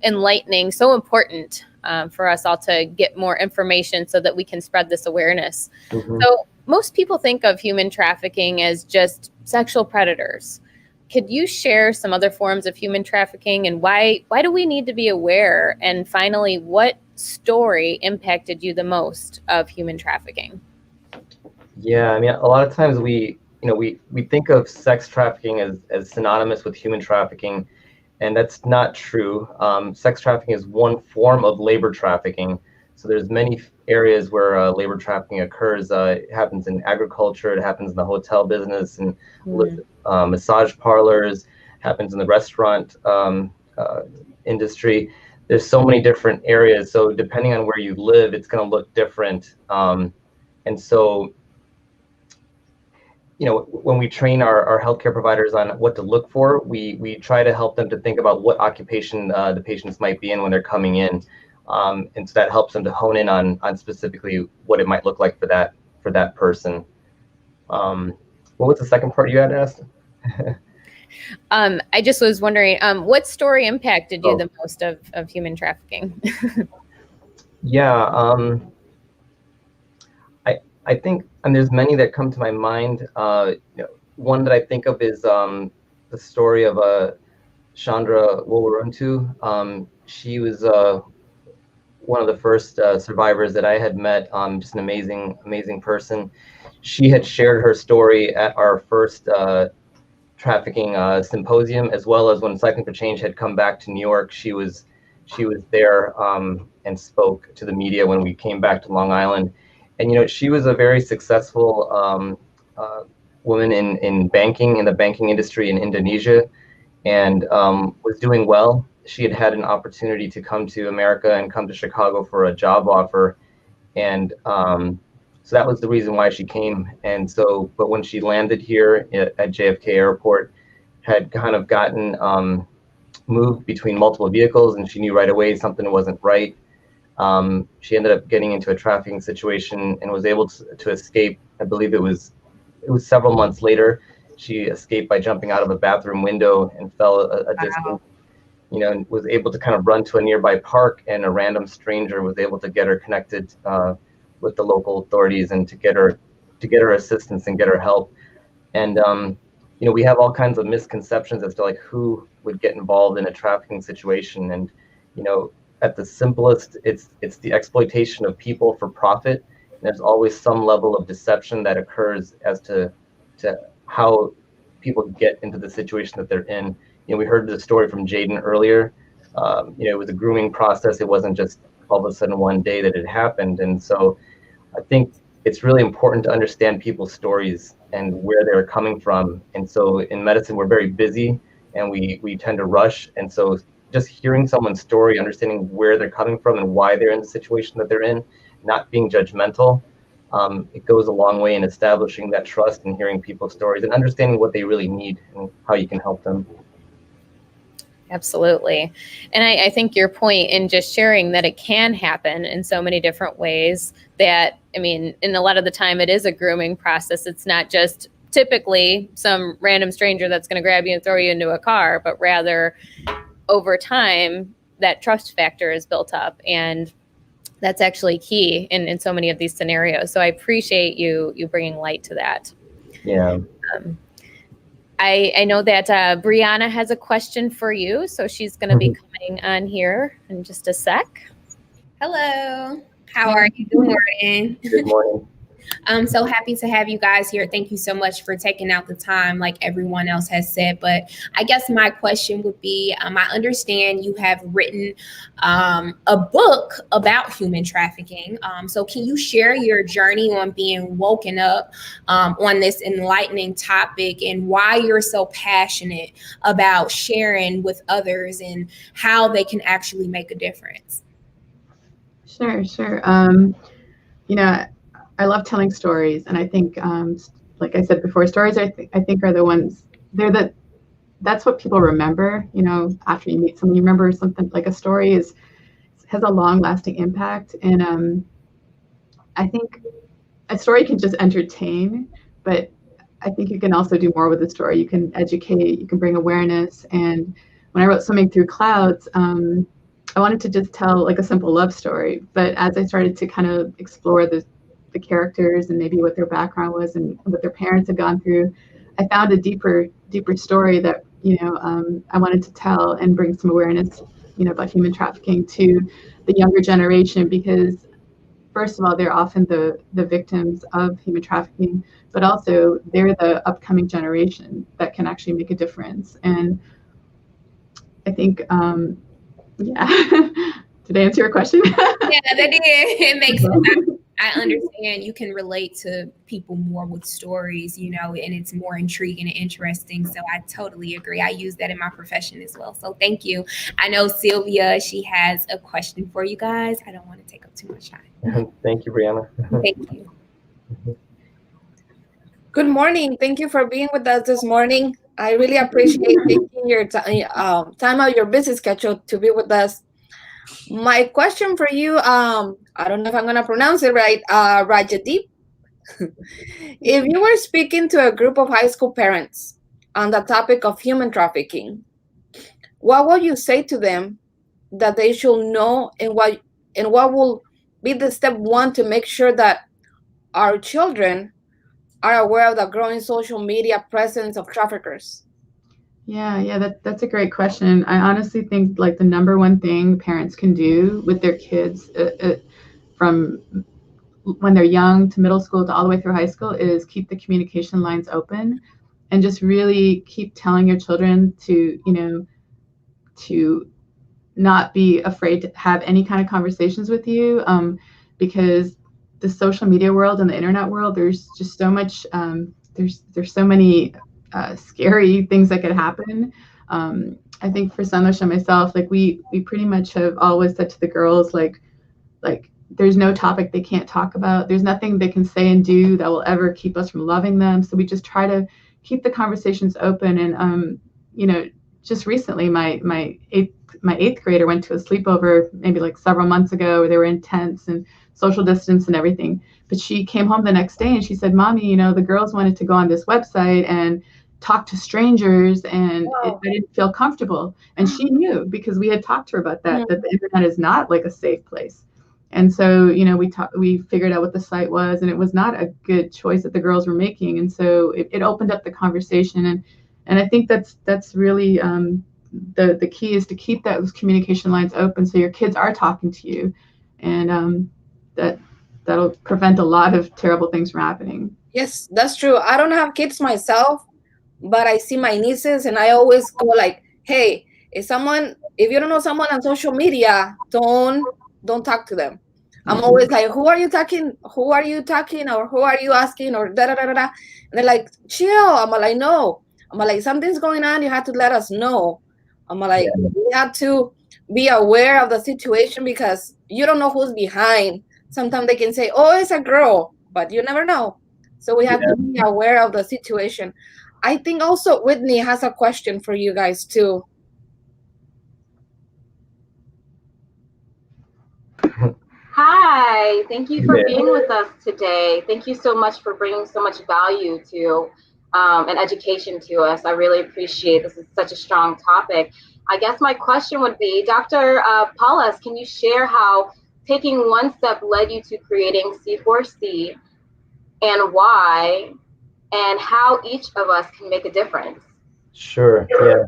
enlightening, so important for us all to get more information so that we can spread this awareness. Mm-hmm. So most people think of human trafficking as just sexual predators. Could you share some other forms of human trafficking and why do we need to be aware? And finally, what story impacted you the most of human trafficking? Yeah, I mean, a lot of times we think of sex trafficking as synonymous with human trafficking, and that's not true. Sex trafficking is one form of labor trafficking. So there's many areas where labor trafficking occurs. It happens in agriculture, it happens in the hotel business, and massage parlors, happens in the restaurant industry. There's so many different areas. So depending on where you live, it's going to look different. And so, you know, when we train our healthcare providers on what to look for, we try to help them to think about what occupation the patients might be in when they're coming in. And so that helps them to hone in on specifically what it might look like for that person. What was the second part you had asked? I just was wondering, what story impacted you the most of human trafficking? Yeah, I think, and there's many that come to my mind. One that I think of is the story of Chandra Wolaruntu. She was one of the first survivors that I had met. Just an amazing person. She had shared her story at our first trafficking symposium, as well as when Cycling for Change had come back to New York. She was there and spoke to the media when we came back to Long Island. And you know, she was a very successful woman in banking, in the banking industry in Indonesia, and was doing well. She had an opportunity to come to America and come to Chicago for a job offer, and so that was the reason why she came. And so, but when she landed here at JFK Airport, had kind of gotten moved between multiple vehicles, and she knew right away something wasn't right. She ended up getting into a trafficking situation and was able to escape. I believe it was several months later. She escaped by jumping out of a bathroom window and fell a distance, you know, and was able to kind of run to a nearby park, and a random stranger was able to get her connected with the local authorities and to get her assistance and get her help. And you know, we have all kinds of misconceptions as to like who would get involved in a trafficking situation. And you know, at the simplest, it's the exploitation of people for profit. And there's always some level of deception that occurs as to how people get into the situation that they're in. You know, we heard the story from Jaden earlier. You know, it was a grooming process. It wasn't just all of a sudden one day that it happened. And so I think it's really important to understand people's stories and where they're coming from. And so in medicine, we're very busy and we tend to rush. And so just hearing someone's story, understanding where they're coming from and why they're in the situation that they're in, not being judgmental, it goes a long way in establishing that trust and hearing people's stories and understanding what they really need and how you can help them. Absolutely. And I think your point in just sharing that it can happen in so many different ways that, I mean, in a lot of the time it is a grooming process. It's not just typically some random stranger that's going to grab you and throw you into a car, but rather over time that trust factor is built up. And that's actually key in so many of these scenarios. So I appreciate you bringing light to that. Yeah. I know that Brianna has a question for you, so she's going to be coming on here in just a sec. Hello. How are you? Good morning. Good morning. I'm so happy to have you guys here. Thank you so much for taking out the time, like everyone else has said. But I guess my question would be, I understand you have written a book about human trafficking. So can you share your journey on being woken up on this enlightening topic and why you're so passionate about sharing with others and how they can actually make a difference? Sure. You know, I love telling stories, and I think, like I said before, stories I think are the ones, that's what people remember. You know, after you meet someone, you remember something. Like a story has a long-lasting impact, and I think a story can just entertain, but I think you can also do more with a story. You can educate, you can bring awareness. And when I wrote Swimming Through Clouds, I wanted to just tell like a simple love story, but as I started to kind of explore the characters and maybe what their background was and what their parents had gone through, I found a deeper story that, you know, I wanted to tell and bring some awareness, you know, about human trafficking to the younger generation, because first of all, they're often the victims of human trafficking, but also they're the upcoming generation that can actually make a difference. And I think, yeah, did I answer your question? Yeah, that did. It makes sense. I understand you can relate to people more with stories, you know, and it's more intriguing and interesting. So I totally agree. I use that in my profession as well. So thank you. I know Sylvia, she has a question for you guys. I don't want to take up too much time. Thank you, Brianna. Thank you. Good morning. Thank you for being with us this morning. I really appreciate taking your time out of your busy schedule to be with us. My question for you, I don't know if I'm going to pronounce it right, Rajadeep. If you were speaking to a group of high school parents on the topic of human trafficking, what would you say to them that they should know, and what will be the step one to make sure that our children are aware of the growing social media presence of traffickers? Yeah, that's a great question. I honestly think like the number one thing parents can do with their kids from when they're young to middle school to all the way through high school is keep the communication lines open and just really keep telling your children to, you know, to not be afraid to have any kind of conversations with you, because the social media world and the internet world, there's just so much, there's so many scary things that could happen. I think for Sandosh and myself, like we pretty much have always said to the girls, like there's no topic they can't talk about. There's nothing they can say and do that will ever keep us from loving them. So we just try to keep the conversations open. And you know, just recently, my eighth grader went to a sleepover maybe like several months ago where they were in tents and social distance and everything. But she came home the next day and she said, "Mommy, you know, the girls wanted to go on this website and talk to strangers, and I didn't feel comfortable." And she knew, because we had talked to her about that, that the internet is not like a safe place. And so, you know, we figured out what the site was, and it was not a good choice that the girls were making. And so it opened up the conversation. And I think that's really the key, is to keep those communication lines open so your kids are talking to you, and that'll prevent a lot of terrible things from happening. Yes, that's true. I don't have kids myself, but I see my nieces, and I always go like, hey, if you don't know someone on social media, don't don't talk to them. I'm always like, who are you talking? Who are you talking? Or who are you asking? Or da da da da da. And they're like, chill. I'm like, no. I'm like, something's going on. You have to let us know. I'm like, we have to be aware of the situation because you don't know who's behind. Sometimes they can say, oh, it's a girl, but you never know. So we have to be aware of the situation. I think also Whitney has a question for you guys too. Hi, thank you for being with us today. Thank you so much for bringing so much value to and education to us. I really appreciate this. Is such a strong topic. I guess my question would be, Dr. Paulus, can you share how taking one step led you to creating C4C and why, and how each of us can make a difference? Sure, yeah.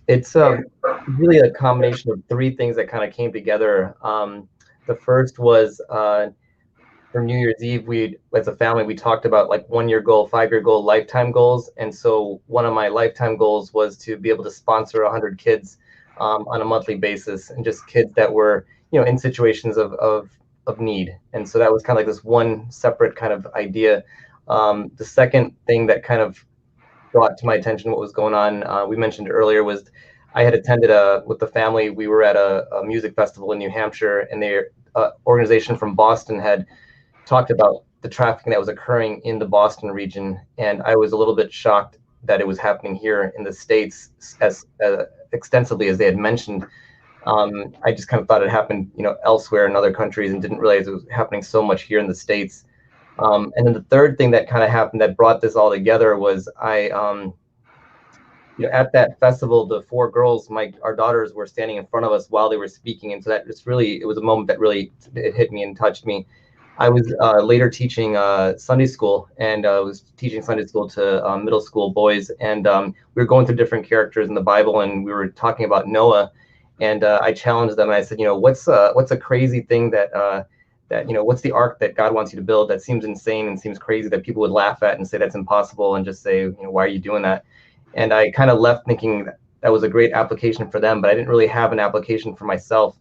It's really a combination of three things that kind of came together. The first was for New Year's Eve, we, as a family, we talked about like 1-year goal, 5-year goal, lifetime goals. And so one of my lifetime goals was to be able to sponsor 100 kids on a monthly basis, and just kids that were, you know, in situations of need. And so that was kind of like this one separate kind of idea. The second thing that kind of brought to my attention what was going on, we mentioned earlier, was I had attended with the family, we were at a music festival in New Hampshire, and their organization from Boston had talked about the trafficking that was occurring in the Boston region. And I was a little bit shocked that it was happening here in the States as extensively as they had mentioned. I just kind of thought it happened, you know, elsewhere in other countries, and didn't realize it was happening so much here in the States. And then the third thing that kind of happened that brought this all together was you know, at that festival, the 4 girls, our daughters, were standing in front of us while they were speaking, and so that just really, it was a moment that really it hit me and touched me. I was later teaching Sunday school, and was teaching Sunday school to middle school boys, and we were going through different characters in the Bible, and we were talking about Noah, and I challenged them, and I said, you know, what's a crazy thing that you know, what's the ark that God wants you to build that seems insane and seems crazy that people would laugh at and say that's impossible, and just say, you know, why are you doing that? And I kind of left thinking that was a great application for them, but I didn't really have an application for myself.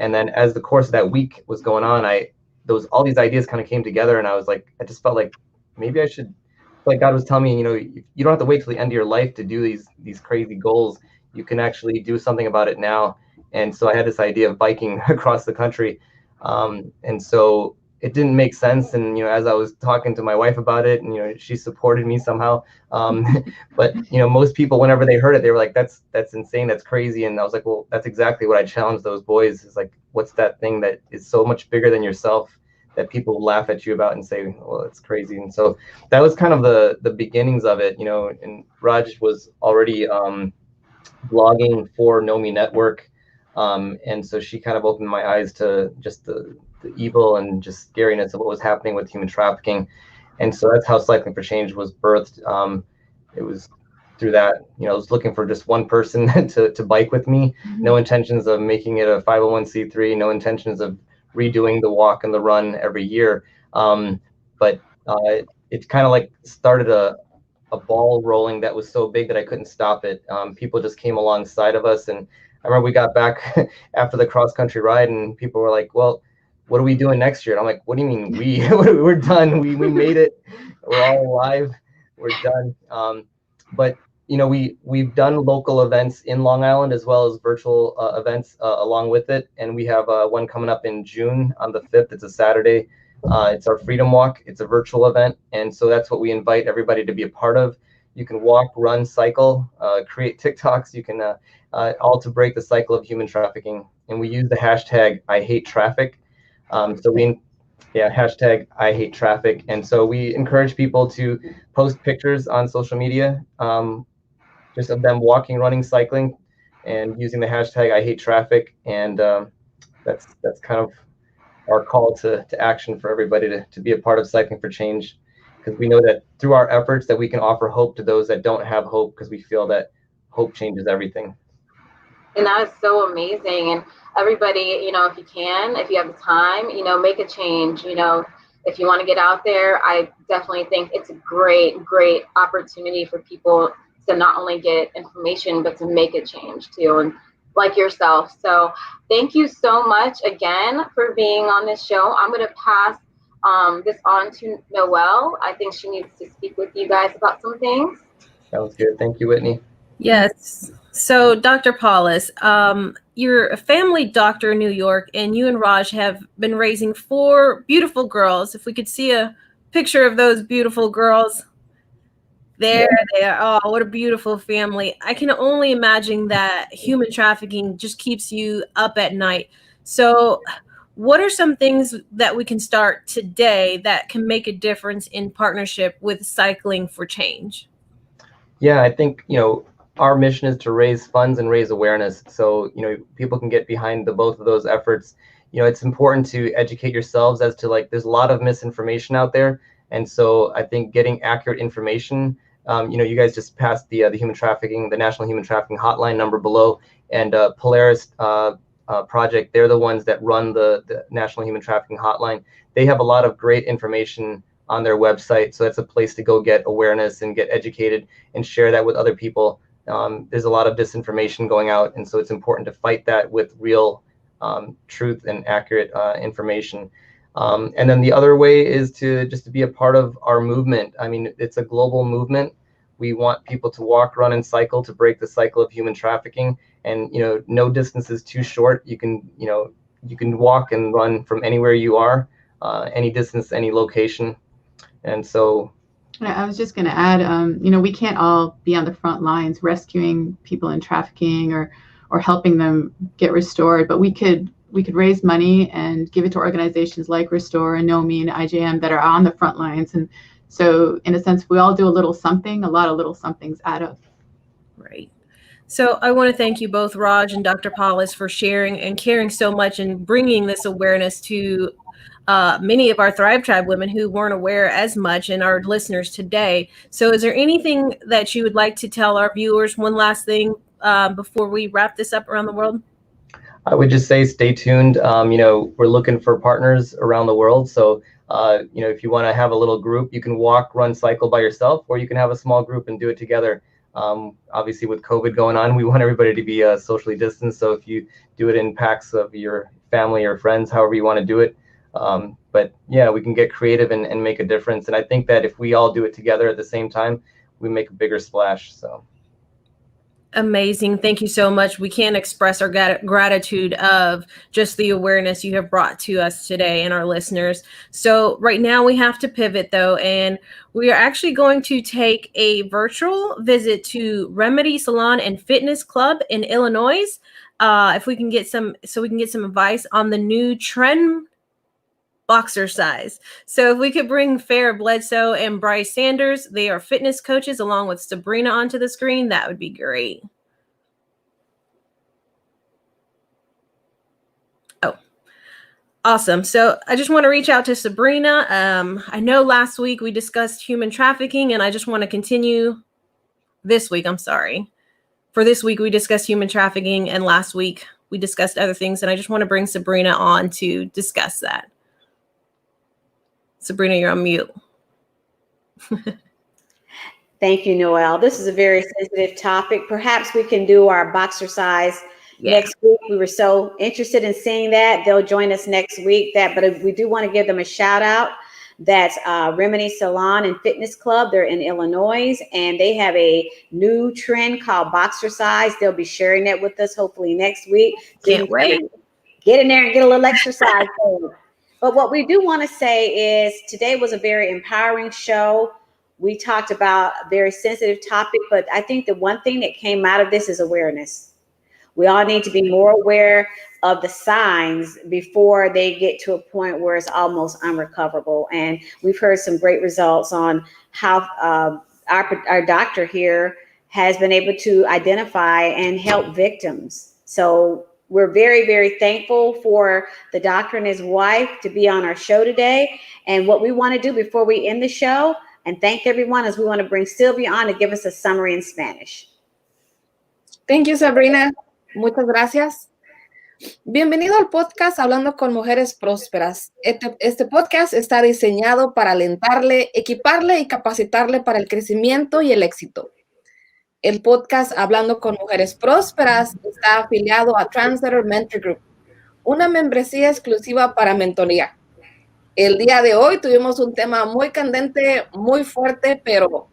And then as the course of that week was going on, all these ideas kind of came together, and I was like, I just felt like maybe I should, like God was telling me, you know, you don't have to wait till the end of your life to do these crazy goals. You can actually do something about it now. And so I had this idea of biking across the country. And so it didn't make sense. And, you know, as I was talking to my wife about it, and, you know, she supported me somehow. But, you know, most people, whenever they heard it, they were like, that's insane. That's crazy. And I was like, well, that's exactly what I challenged those boys, is like, what's that thing that is so much bigger than yourself that people laugh at you about and say, well, it's crazy. And so that was kind of the beginnings of it, you know. And Raj was already blogging for Know Me Network. And so she kind of opened my eyes to just the evil and just scariness of what was happening with human trafficking. And so that's how Cycling for Change was birthed. It was through that, you know, I was looking for just one person to bike with me. No intentions of making it a 501c3, no intentions of redoing the walk and the run every year. But it kind of like started a ball rolling that was so big that I couldn't stop it. People just came alongside of us. And I remember we got back after the cross country ride, and people were like, well, what are we doing next year? And I'm like, what do you mean we? We're done. We made it. We're all alive. We're done. But, you know, we've done local events in Long Island as well as virtual events along with it. And we have one coming up in June on the 5th. It's a Saturday. It's our Freedom Walk. It's a virtual event. And so that's what we invite everybody to be a part of. You can walk, run, cycle, create TikToks. You can all to break the cycle of human trafficking. And we use the hashtag #IHateTraffic. Hashtag #IHateTraffic. And so we encourage people to post pictures on social media, just of them walking, running, cycling, and using the hashtag #IHateTraffic. And that's kind of our call to action for everybody to be a part of Cycling for Change, because we know that through our efforts that we can offer hope to those that don't have hope, because we feel that hope changes everything. And that is so amazing. And everybody, you know, if you have the time, you know, make a change. You know, if you want to get out there, I definitely think it's a great opportunity for people to not only get information, but to make a change too. And like yourself. So thank you so much again for being on this show. I'm going to pass this on to Noelle. I think she needs to speak with you guys about some things. Sounds good. Thank you, Whitney. Yes. So, Dr. Paulus, you're a family doctor in New York, and you and Raj have been raising 4 beautiful girls. If we could see a picture of those beautiful girls. There they are. Oh, what a beautiful family. I can only imagine that human trafficking just keeps you up at night. So, what are some things that we can start today that can make a difference in partnership with Cycling for Change? Yeah, I think, our mission is to raise funds and raise awareness. So, people can get behind both of those efforts. It's important to educate yourselves as to there's a lot of misinformation out there. And so I think getting accurate information, you guys just passed the National Human Trafficking Hotline number below, and Polaris Project, they're the ones that run the National Human Trafficking Hotline. They have a lot of great information on their website. So that's a place to go get awareness and get educated and share that with other people. There's a lot of disinformation going out. And so it's important to fight that with real truth and accurate information. And then the other way is to be a part of our movement. I mean, it's a global movement. We want people to walk, run, and cycle to break the cycle of human trafficking. And, no distance is too short. You can walk and run from anywhere you are, any distance, any location. And so, I was just going to add, we can't all be on the front lines rescuing people in trafficking or helping them get restored, but we could raise money and give it to organizations like Restore and NOMI and IJM that are on the front lines. And so in a sense, we all do a little something, a lot of little somethings add up. Right. So I want to thank you both, Raj and Dr. Paulus, for sharing and caring so much and bringing this awareness to many of our Thrive Tribe women who weren't aware as much, and our listeners today. So is there anything that you would like to tell our viewers, one last thing before we wrap this up around the world? I would just say stay tuned. We're looking for partners around the world. So, if you want to have a little group, you can walk, run, cycle by yourself, or you can have a small group and do it together. Obviously, with COVID going on, we want everybody to be socially distanced. So if you do it in packs of your family or friends, however you want to do it. But yeah, we can get creative and make a difference. And I think that if we all do it together at the same time, we make a bigger splash. So. Amazing. Thank you so much. We can't express our gratitude of just the awareness you have brought to us today and our listeners. So right now we have to pivot though, and we are actually going to take a virtual visit to Remedy Salon and Fitness Club in Illinois. If we can get some advice on the new trend boxer size. So if we could bring Farrah Bledsoe and Bryce Sanders, they are fitness coaches, along with Sabrina onto the screen, that would be great. Oh, awesome. So I just want to reach out to Sabrina. I know last week we discussed human trafficking, and I just want to continue this week. I'm sorry. For this week, we discussed human trafficking, and last week we discussed other things, and I just want to bring Sabrina on to discuss that. Sabrina, you're on mute. Thank you, Noelle. This is a very sensitive topic. Perhaps we can do our boxer size next week. We were so interested in seeing that. They'll join us next week. But we do want to give them a shout out. That's Remedy Salon and Fitness Club. They're in Illinois, and they have a new trend called boxer size. They'll be sharing that with us hopefully next week. Can't wait. Get in there and get a little exercise. But what we do want to say is today was a very empowering show. We talked about a very sensitive topic, but I think the one thing that came out of this is awareness. We all need to be more aware of the signs before they get to a point where it's almost unrecoverable. And we've heard some great results on how our doctor here has been able to identify and help victims. So we're very, very thankful for the doctor and his wife to be on our show today. And what we want to do before we end the show and thank everyone is we want to bring Sylvia on to give us a summary in Spanish. Thank you, Sabrina. Muchas gracias. Bienvenido al podcast Hablando con Mujeres Prósperas. Este podcast está diseñado para alentarle, equiparle y capacitarle para el crecimiento y el éxito. El podcast Hablando con Mujeres Prósperas está afiliado a Translator Mentor Group, una membresía exclusiva para mentoría. El día de hoy tuvimos un tema muy candente, muy fuerte, pero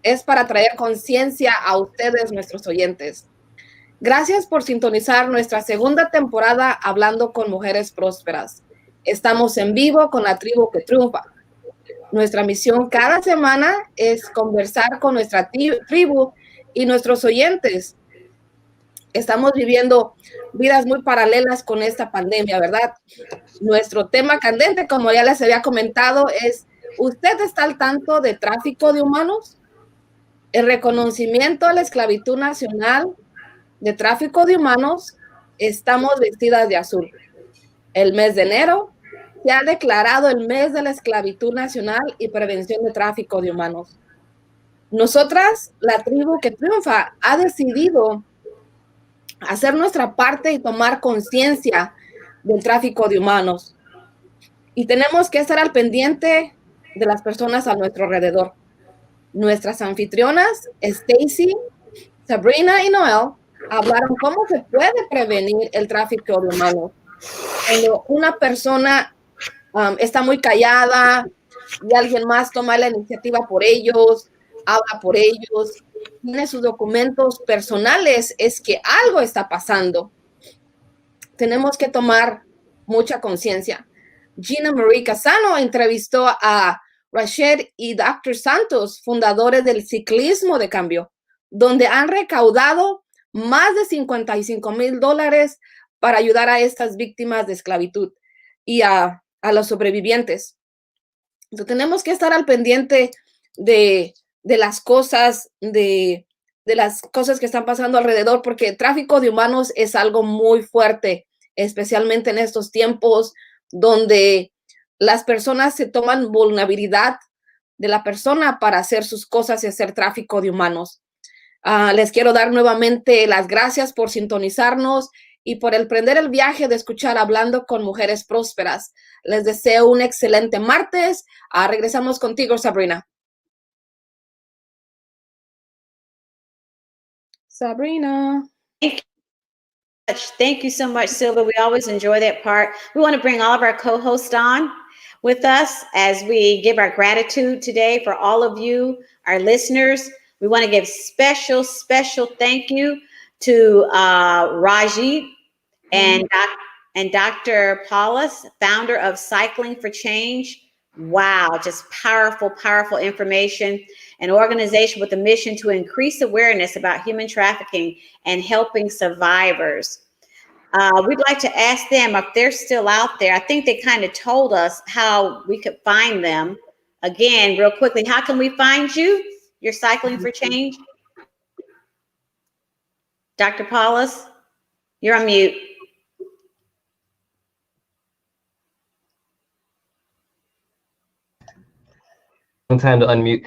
es para traer conciencia a ustedes, nuestros oyentes. Gracias por sintonizar nuestra segunda temporada Hablando con Mujeres Prósperas. Estamos en vivo con la tribu que triunfa. Nuestra misión cada semana es conversar con nuestra tribu y nuestros oyentes. Estamos viviendo vidas muy paralelas con esta pandemia, ¿verdad? Nuestro tema candente, como ya les había comentado, es: ¿usted está al tanto de tráfico de humanos? El reconocimiento a la esclavitud nacional de tráfico de humanos, estamos vestidas de azul. El mes de enero se ha declarado el mes de la esclavitud nacional y prevención de tráfico de humanos. Nosotras, la tribu que triunfa, ha decidido hacer nuestra parte y tomar conciencia del tráfico de humanos. Y tenemos que estar al pendiente de las personas a nuestro alrededor. Nuestras anfitrionas, Stacy, Sabrina y Noel, hablaron cómo se puede prevenir el tráfico de humanos. Cuando una persona está muy callada y alguien más toma la iniciativa por ellos, habla por ellos, tiene sus documentos personales, es que algo está pasando. Tenemos que tomar mucha conciencia. Gina Marie Casano entrevistó a Rachel y Dr. Santos, fundadores del Ciclismo de Cambio, donde han recaudado más de $55,000 para ayudar a estas víctimas de esclavitud y a los sobrevivientes. Entonces, tenemos que estar al pendiente de las cosas, de las cosas que están pasando alrededor, porque el tráfico de humanos es algo muy fuerte, especialmente en estos tiempos donde las personas se toman vulnerabilidad de la persona para hacer sus cosas y hacer tráfico de humanos. Les quiero dar nuevamente las gracias por sintonizarnos y por emprender el viaje de escuchar Hablando con Mujeres Prósperas. Les deseo un excelente martes. Regresamos contigo, Sabrina. Sabrina. Thank you so much, Sylvia. We always enjoy that part. We want to bring all of our co-hosts on with us as we give our gratitude today for all of you, our listeners. We want to give special thank you to Raji and Dr. Paulus, founder of Cycling for Change. Wow, just powerful information. An organization with a mission to increase awareness about human trafficking and helping survivors. We'd like to ask them if they're still out there. I think they kind of told us how we could find them. Again, real quickly, how can we find you? You're Cycling for Change. Dr. Paulus, you're on mute. Time to unmute.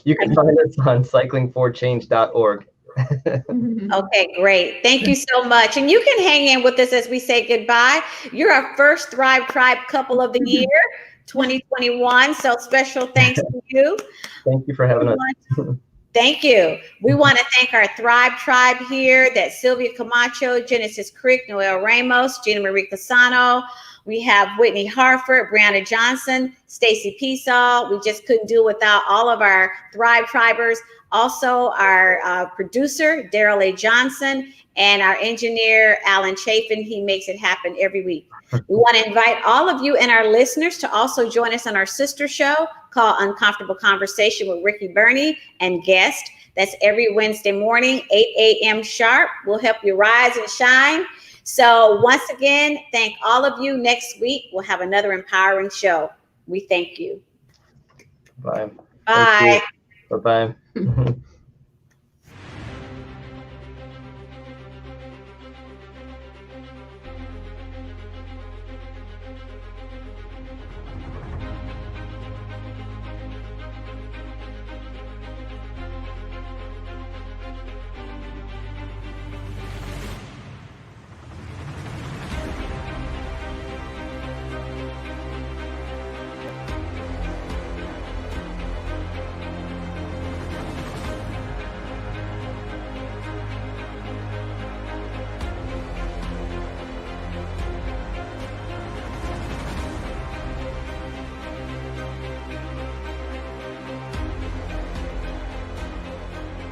You can find us on cyclingforchange.org. Okay, great. Thank you so much. And you can hang in with us as we say goodbye. You're our first Thrive Tribe couple of the year, 2021. So special thanks to you. Thank you for having us. Thank you. We want to thank our Thrive Tribe here. That's Sylvia Camacho, Genesis Crick, Noel Ramos, Gina Marie Casano. We have Whitney Harford, Brianna Johnson, Stacy Peasaw. We just couldn't do without all of our Thrive Tribers. Also, our producer, Daryl A. Johnson, and our engineer, Alan Chafin. He makes it happen every week. We want to invite all of you and our listeners to also join us on our sister show called Uncomfortable Conversation with Ricky Burney and guest. That's every Wednesday morning, 8 a.m. sharp. We'll help you rise and shine. So once again, thank all of you. Next week, we'll have another empowering show. We thank you. Bye. Bye. Bye-bye.